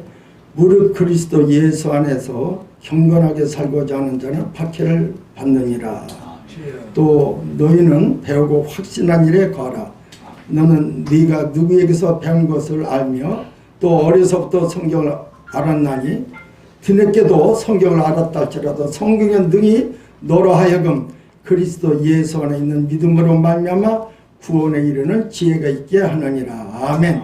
무릇 그리스도 예수 안에서 경건하게 살고자 하는 자는 박해를 받느니라. 또 너희는 배우고 확신한 일에 거하라. 너는 네가 누구에게서 배운 것을 알며 또 어려서부터 성경을 알았나니 뒤늦게도 성경을 알았다 할지라도 성경의 능히 너로 하여금 그리스도 예수 안에 있는 믿음으로 말미암아 구원에 이르는 지혜가 있게 하느니라. 아멘.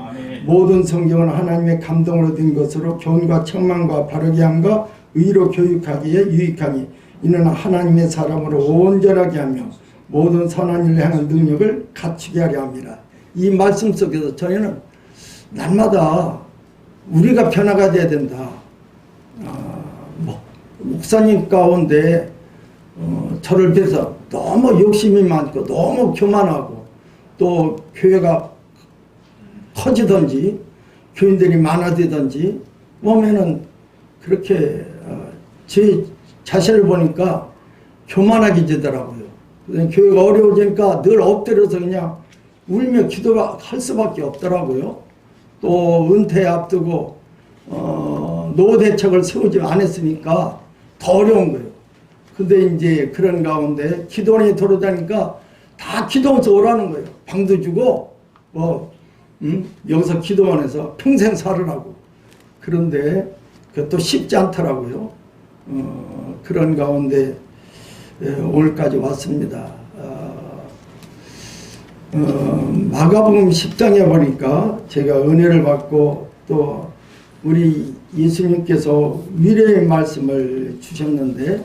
모든 성경은 하나님의 감동으로 된 것으로 교훈과 책망과 바르게 함과 의로 교육하기에 유익하니 이는 하나님의 사람으로 온전하게 하며 모든 선한 일을 하는 능력을 갖추게 하려 합니다. 이 말씀 속에서 저희는 날마다 우리가 변화가 돼야 된다. 목사님 가운데 저를 비해서 너무 욕심이 많고 너무 교만하고 또 교회가 커지든지 교인들이 많아지든지 보면은 그렇게 제 자신을 보니까 교만하게 되더라고요. 교회가 어려워지니까 늘 엎드려서 그냥 울며 기도할 수밖에 없더라고요. 또 은퇴 앞두고 노후 대책을 세우지 않았으니까 더 어려운 거예요. 근데 이제 그런 가운데 기도원에 돌아다니까 다 기도원에서 오라는 거예요. 방도 주고 여기서 기도원에서 평생 살으라고. 그런데 그것도 쉽지 않더라고요. 그런 가운데 오늘까지 왔습니다. 마가복음 10장에 보니까 제가 은혜를 받고 또 우리 예수님께서 미래의 말씀을 주셨는데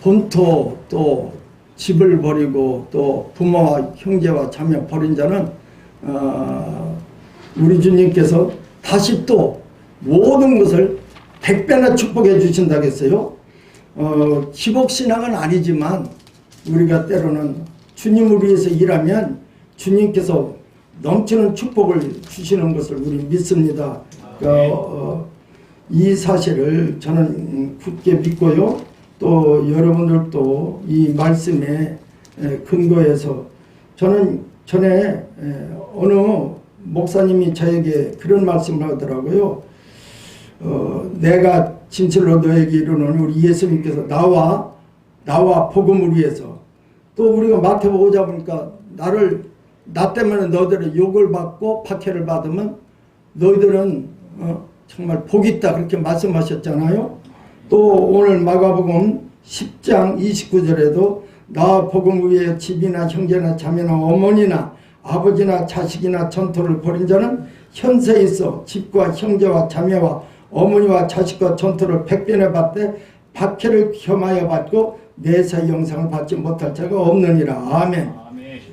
본토 또 집을 버리고 또 부모와 형제와 자매 버린 자는 우리 주님께서 다시 또 모든 것을 100배나 축복해 주신다고 했어요. 기복신앙은 아니지만 우리가 때로는 주님을 위해서 일하면 주님께서 넘치는 축복을 주시는 것을 우리 믿습니다. 이 사실을 저는 굳게 믿고요. 또 여러분들도 이 말씀에 근거해서 저는 전에 어느 목사님이 저에게 그런 말씀을 하더라고요. 내가 진실로 너에게 이르노니 우리 예수님께서 나와 복음을 위해서 또 우리가 마태복음 보자 보니까 나 때문에 너들의 욕을 받고 박해를 받으면 너희들은 정말 복이 있다 그렇게 말씀하셨잖아요. 또 오늘 마가복음 10장 29절에도 나 복음 위에 집이나 형제나 자매나 어머니나 아버지나 자식이나 전토를 벌인 자는 현세에 있어 집과 형제와 자매와 어머니와 자식과 전토를 100배나 받되 박해를 겸하여 받고 내세 영상을 받지 못할 자가 없느니라. 아멘.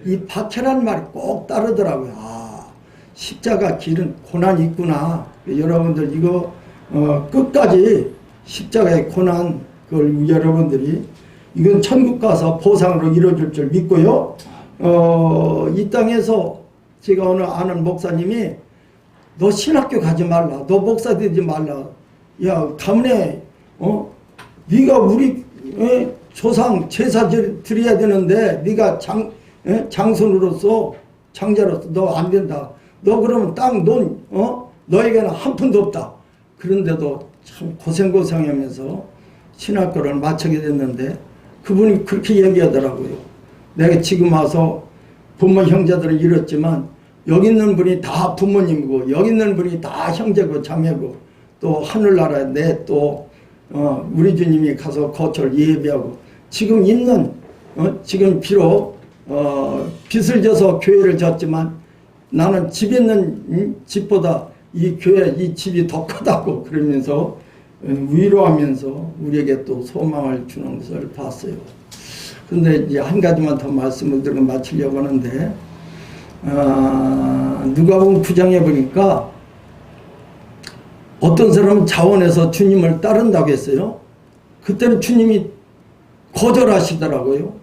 이 박해란 말이 꼭 따르더라고요. 아, 십자가 길은 고난이 있구나. 여러분들 이거 끝까지 십자가의 고난 그걸 여러분들이 이건 천국 가서 보상으로 이루어질 줄 믿고요. 이 땅에서 제가 오늘 아는 목사님이 너 신학교 가지 말라. 너 목사 되지 말라. 야 가문에 네가 우리 조상 제사 드려야 되는데 네가 장손으로서 장자로서 너 안 된다. 너 그러면 땅 돈 너에게는 한 푼도 없다. 그런데도 참 고생하면서 신학교를 마치게 됐는데 그분이 그렇게 얘기하더라고요. 내가 지금 와서 부모 형제들을 잃었지만 여기 있는 분이 다 부모님이고 여기 있는 분이 다 형제고 자매고 또 하늘나라에 내 또 우리 주님이 가서 거처를 예배하고 지금 있는 지금 비록 빚을 져서 교회를 졌지만 나는 집 있는 집보다 이 교회 이 집이 더 크다고 그러면서 위로하면서 우리에게 또 소망을 주는 것을 봤어요. 그런데 이제 한 가지만 더 말씀을 드리고 마치려고 하는데 누가복음 9장에 보니까 어떤 사람은 자원해서 주님을 따른다고 했어요. 그때는 주님이 거절하시더라고요.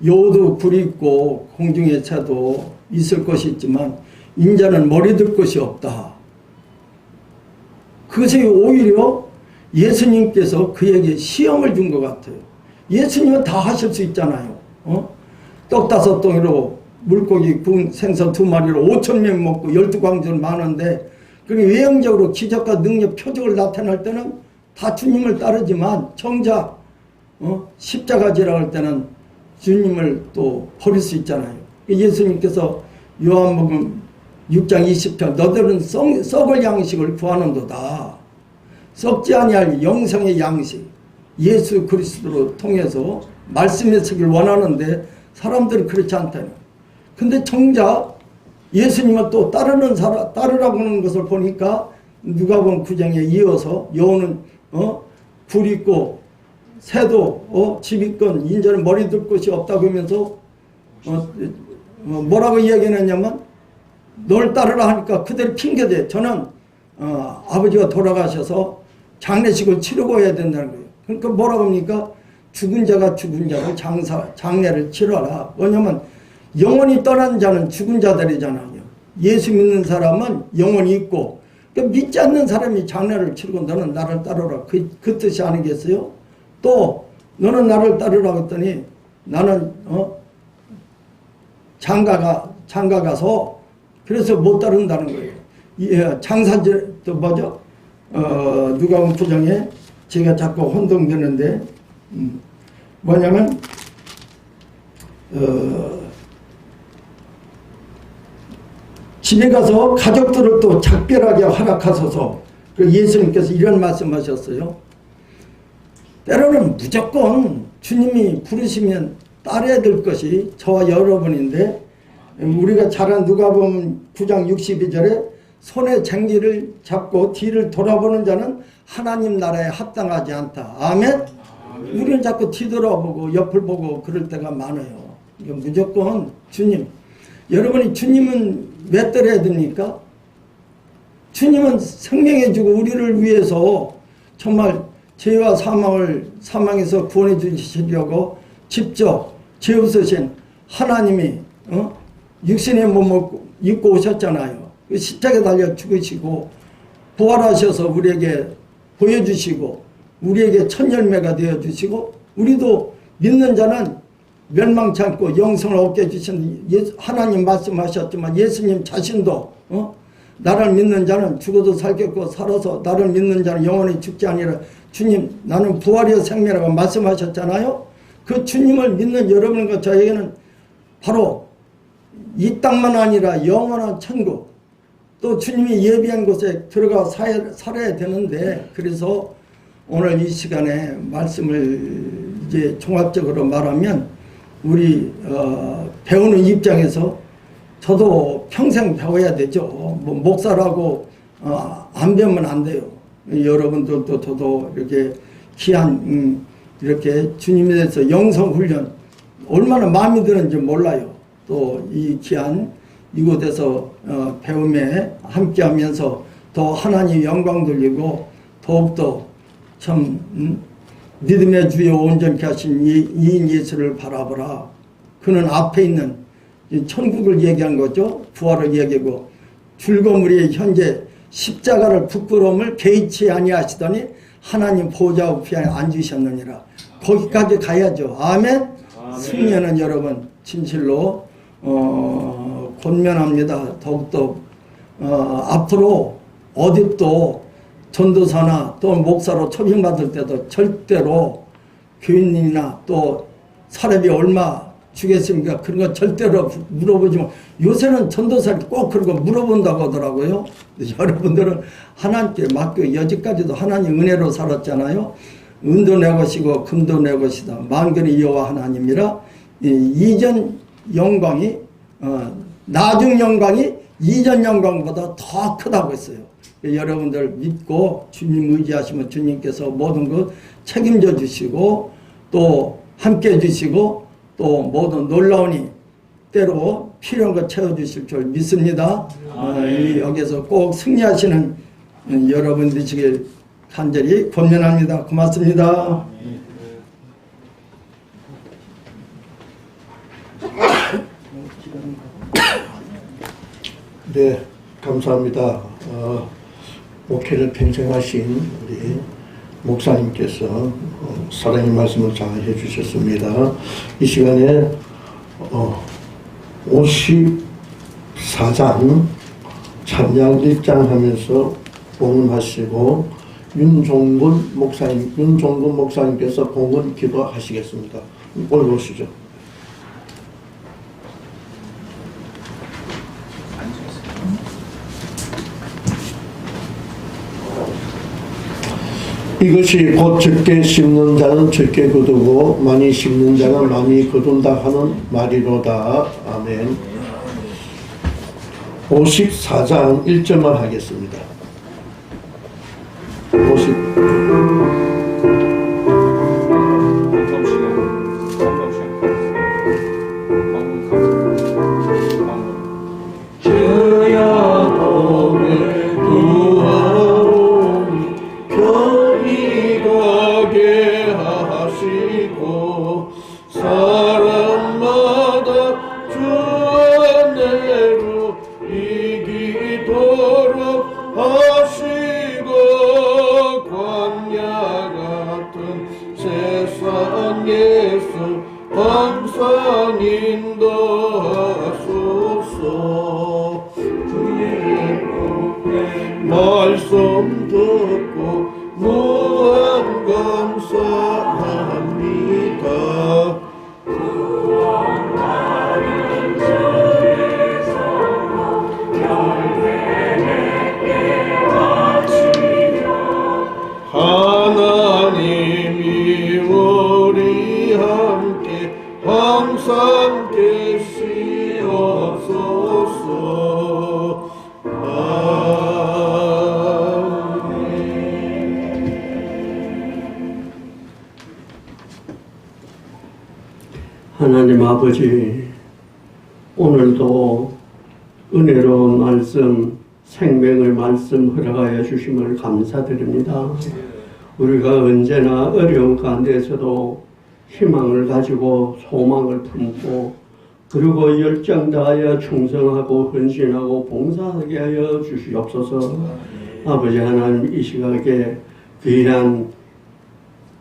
여우도 굴이 있고 공중의 새도 있을 것이 있지만 인자는 머리 들 것이 없다. 그것이 오히려 예수님께서 그에게 시험을 준 것 같아요. 예수님은 다 하실 수 있잖아요. 떡 5덩이로 물고기 생선 2마리로 5,000명 먹고 12광주는 많은데 그리고 외형적으로 기적과 능력 표적을 나타낼 때는 다 주님을 따르지만 정작 십자가지라 할 때는 주님을 또 버릴 수 있잖아요. 예수님께서 요한복음 6장 20절 너들은 썩을 양식을 구하는도다. 썩지 아니할 영생의 양식 예수 그리스도로 통해서 말씀의 세계를 원하는데 사람들은 그렇지 않다니. 근데 정작 예수님을 또 따르라고 하는 것을 보니까 누가복음 9장에 이어서 여호는 굴 있고 새도 집 있건 인자는 머리 둘 곳이 없다고 하면서 뭐라고 이야기했냐면 널 따르라 하니까 그대로 핑계대. 저는 아버지가 돌아가셔서 장례식을 치르고 해야 된다는 거예요. 그러니까 뭐라고 합니까? 죽은 자가 죽은 자를 장례를 치러라. 왜냐면 영원히 떠난 자는 죽은 자들이잖아요. 예수 믿는 사람은 영원히 있고 그러니까 믿지 않는 사람이 장례를 치르고 너는 나를 따르라. 그 뜻이 아니겠어요? 또 너는 나를 따르라 했더니 나는 장가 가서 그래서 못 따른다는 거예요. 장사절 또 뭐죠? 누가복음 9장에 제가 자꾸 혼동되는데 뭐냐면 집에 가서 가족들을 또 작별하게 허락하소서. 예수님께서 이런 말씀하셨어요. 때로는 무조건 주님이 부르시면 따라야 될 것이 저와 여러분인데 우리가 잘 아는 누가복음 9장 62절에 손에 쟁기를 잡고 뒤를 돌아보는 자는 하나님 나라에 합당하지 않다. 아멘? 우리는 자꾸 뒤돌아보고 옆을 보고 그럴 때가 많아요. 무조건 주님. 여러분이 주님은 왜 따라야 됩니까? 주님은 생명해 주고 우리를 위해서 정말 죄와 사망에서 구원해 주시려고 직접 죄 없으신 하나님이 육신의 몸을 입고 오셨잖아요. 십자가에 달려 죽으시고 부활하셔서 우리에게 보여주시고 우리에게 첫 열매가 되어주시고 우리도 믿는 자는 멸망치 않고 영생을 얻게 해주신 하나님 말씀하셨지만 예수님 자신도 나를 믿는 자는 죽어도 살겠고 살아서 나를 믿는 자는 영원히 죽지 아니라 주님 나는 부활이요 생명이라고 말씀하셨잖아요. 그 주님을 믿는 여러분과 저에게는 바로 이 땅만 아니라 영원한 천국 또 주님이 예비한 곳에 들어가 살아야 되는데, 그래서 오늘 이 시간에 말씀을 이제 종합적으로 말하면 우리 배우는 입장에서 저도 평생 배워야 되죠. 뭐 목사라고 안 배우면 안 돼요. 여러분들도 저도 이렇게 귀한 이렇게 주님에 대해서 영성훈련 얼마나 마음이 드는지 몰라요. 또 이 귀한 이곳에서 배움에 함께하면서 더 하나님 영광 돌리고 더욱더 참 믿음의 주여 온전케 하신 이인 예수를 바라보라. 그는 앞에 있는 천국을 얘기한 거죠. 부활을 얘기하고 즐거움이 현재 십자가를 부끄러움을 개의치 아니하시더니 하나님 보좌 우편에 앉으셨느니라. 거기까지 가야죠. 아멘. 승리는 여러분 진실로 권면합니다. 더욱더 앞으로 어디도 전도사나 또 목사로 초빙받을 때도 절대로 교인이나 또 사람이 얼마 주겠습니까? 그런 거 절대로 물어보지 마. 요새는 전도사를 꼭 그런 거 물어본다고 하더라고요. 여러분들은 하나님께 맡겨 여지까지도 하나님 은혜로 살았잖아요. 은도 내 것이고 금도 내 것이다. 만군의 여호와 하나님이라. 이전 영광이 나중 영광이 이전 영광보다 더 크다고 했어요. 여러분들 믿고 주님 의지하시면 주님께서 모든 것 책임져 주시고 또 함께 해 주시고 또 모든 놀라우니 때로 필요한 것 채워주실 줄 믿습니다. 여기서 꼭 승리하시는 여러분 되시길 간절히 권면합니다. 고맙습니다. 네, 감사합니다. 목회를 평생 하신 우리 목사님께서 사랑의 말씀을 잘 해주셨습니다. 이 시간에 54장 찬양 1장 하면서 봉헌하시고 윤종근 목사님께서 봉헌 기도하시겠습니다. 올라오시죠. 이것이 곧 적게 심는 자는 적게 거두고 많이 심는 자는 많이 거둔다 하는 말이로다. 아멘. 54장 1절만 하겠습니다. 50. 말씀 듣고 무한 감사합니다. 하나님이 우리 함께 항상 계시옵소서. 하나님 아버지, 오늘도 은혜로운 말씀, 생명의 말씀 허락하여 주심을 감사드립니다. 우리가 언제나 어려운 가운데서도 희망을 가지고 소망을 품고 그리고 열정 다하여 충성하고 헌신하고 봉사하게 하여 주시옵소서. 아버지 하나님, 이 시각에 귀한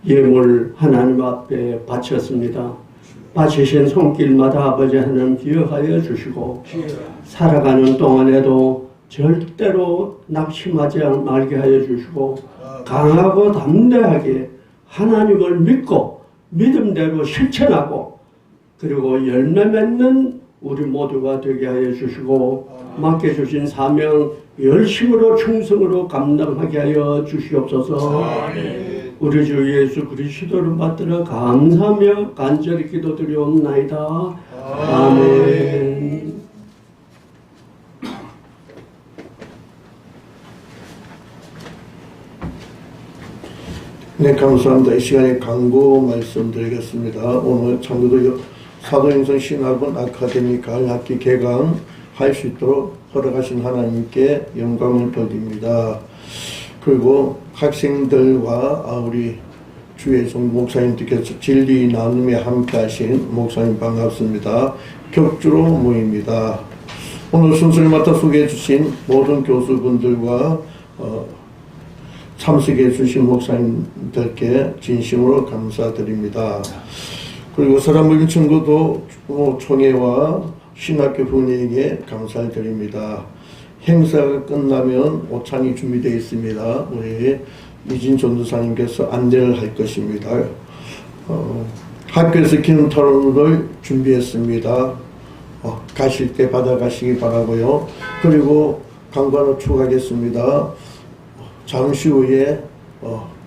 예물 하나님 앞에 바쳤습니다. 바치신 손길마다 아버지 하나님 기억하여 주시고 살아가는 동안에도 절대로 낙심하지 말게 하여 주시고 강하고 담대하게 하나님을 믿고 믿음대로 실천하고 그리고 열매 맺는 우리 모두가 되게 하여 주시고 맡겨주신 사명 열심으로 충성으로 감당하게 하여 주시옵소서. 우리 주 예수 그리스도를 받들어 감사하며 간절히 기도드리옵나이다. 아멘. 네, 감사합니다. 이 시간에 광고 말씀드리겠습니다. 오늘 창조도 사도행성 신학원 아카데미 가을 학기 개강할 수 있도록 허락하신 하나님께 영광을 돌립니다. 그리고 학생들과 우리 주혜성 목사님들께서 진리 나눔에 함께 하신 목사님 반갑습니다. 격주로 모입니다. 오늘 순서를 맡아 소개해 주신 모든 교수분들과 참석해 주신 목사님들께 진심으로 감사드립니다. 그리고 사랑물린 친구도 총회와 신학교 분위기에 감사를 드립니다. 행사가 끝나면 오찬이 준비되어 있습니다. 우리 이진 전도사님께서 안내를 할 것입니다. 학교에서 기념 토론을 준비했습니다. 가실 때 받아가시기 바라고요. 그리고 광고 하나 추가하겠습니다. 잠시 후에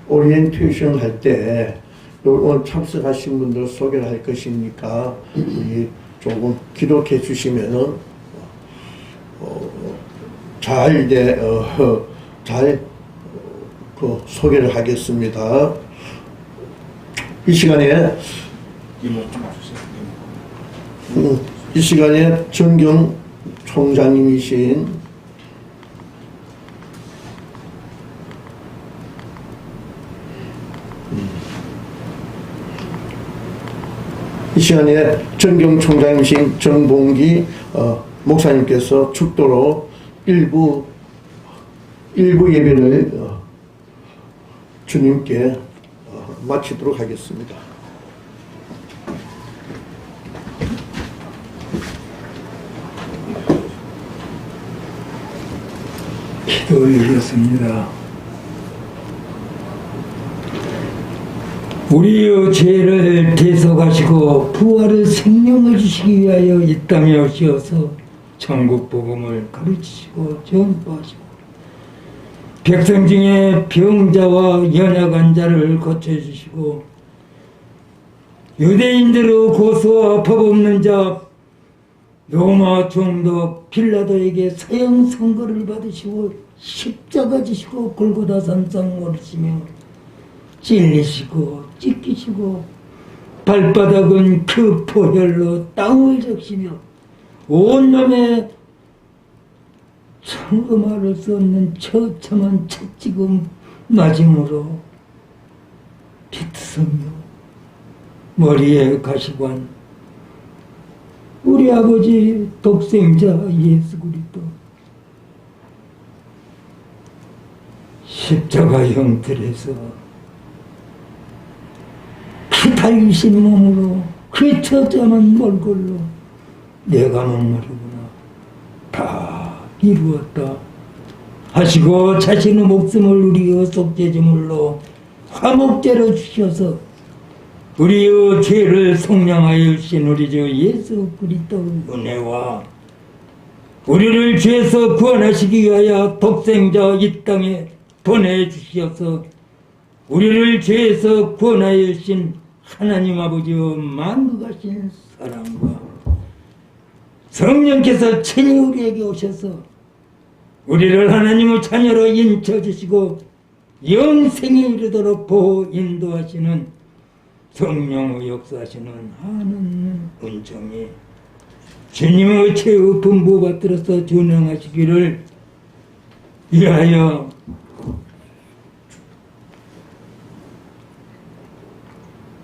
오리엔테이션 할 때 오늘 참석하신 분들 소개를 할 것이니까 조금 기록해 주시면은 잘 소개를 하겠습니다. 이 시간에 정경 총장님이신 이 시간에 정경 총장이신 정봉기 목사님께서 축도로 일부 예배를 주님께 마치도록 하겠습니다. 기도 올리겠습니다. 우리의 죄를 대속하시고 부활의 생명을 주시기 위하여 이 땅에 오시어서 천국 복음을 가르치시고 전파하시고 백성 중에 병자와 연약한 자를 고쳐주시고 유대인들의 고소와 법 없는 자 로마 총독 빌라도에게 사형 선고를 받으시고 십자가 지시고 골고다 산상 오르시며 찔리시고 찢기시고 발바닥은 그 포혈로 땅을 적시며 온몸에 청금할 수 없는 처참한 채찍음 맞음으로 비트성며 머리에 가시관 우리 아버지 독생자 예수 그리스도 십자가 형틀에서 그 달리신 몸으로 그 처참한 몰골로 내가 목마르구나 다 이루었다 하시고 자신의 목숨을 우리의 속죄제물로 화목제로 주셔서 우리의 죄를 속량하여 주신 우리 주 예수 그리스도의 은혜와 우리를 죄에서 구원하시기 위하여 독생자 이 땅에 보내주셔서 우리를 죄에서 구원하여 주신 하나님 아버지의 만국하신 사랑과 성령께서 친히 우리에게 오셔서 우리를 하나님의 자녀로 인쳐주시고 영생에 이르도록 보호 인도하시는 성령의 역사하시는 하나님 은총이 주님의 최후 분부 받들어서 준행하시기를 위하여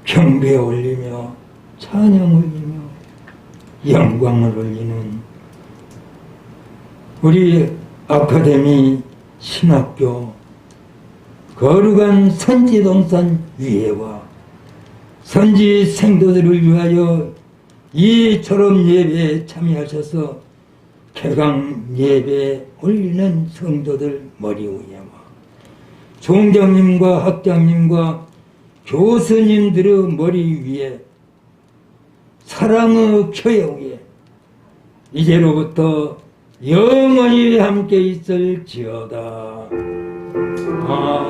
경배 올리며 찬양 올리며 영광을 올리는 우리 아카데미 신학교 거룩한 선지동산 위에와 선지 생도들을 위하여 이처럼 예배에 참여하셔서 개강 예배 올리는 성도들 머리 위에와 총장님과 학장님과 교수님들의 머리 위에 사랑의 표에 위에 이제로부터 영원히 함께 있을지어다. 아멘.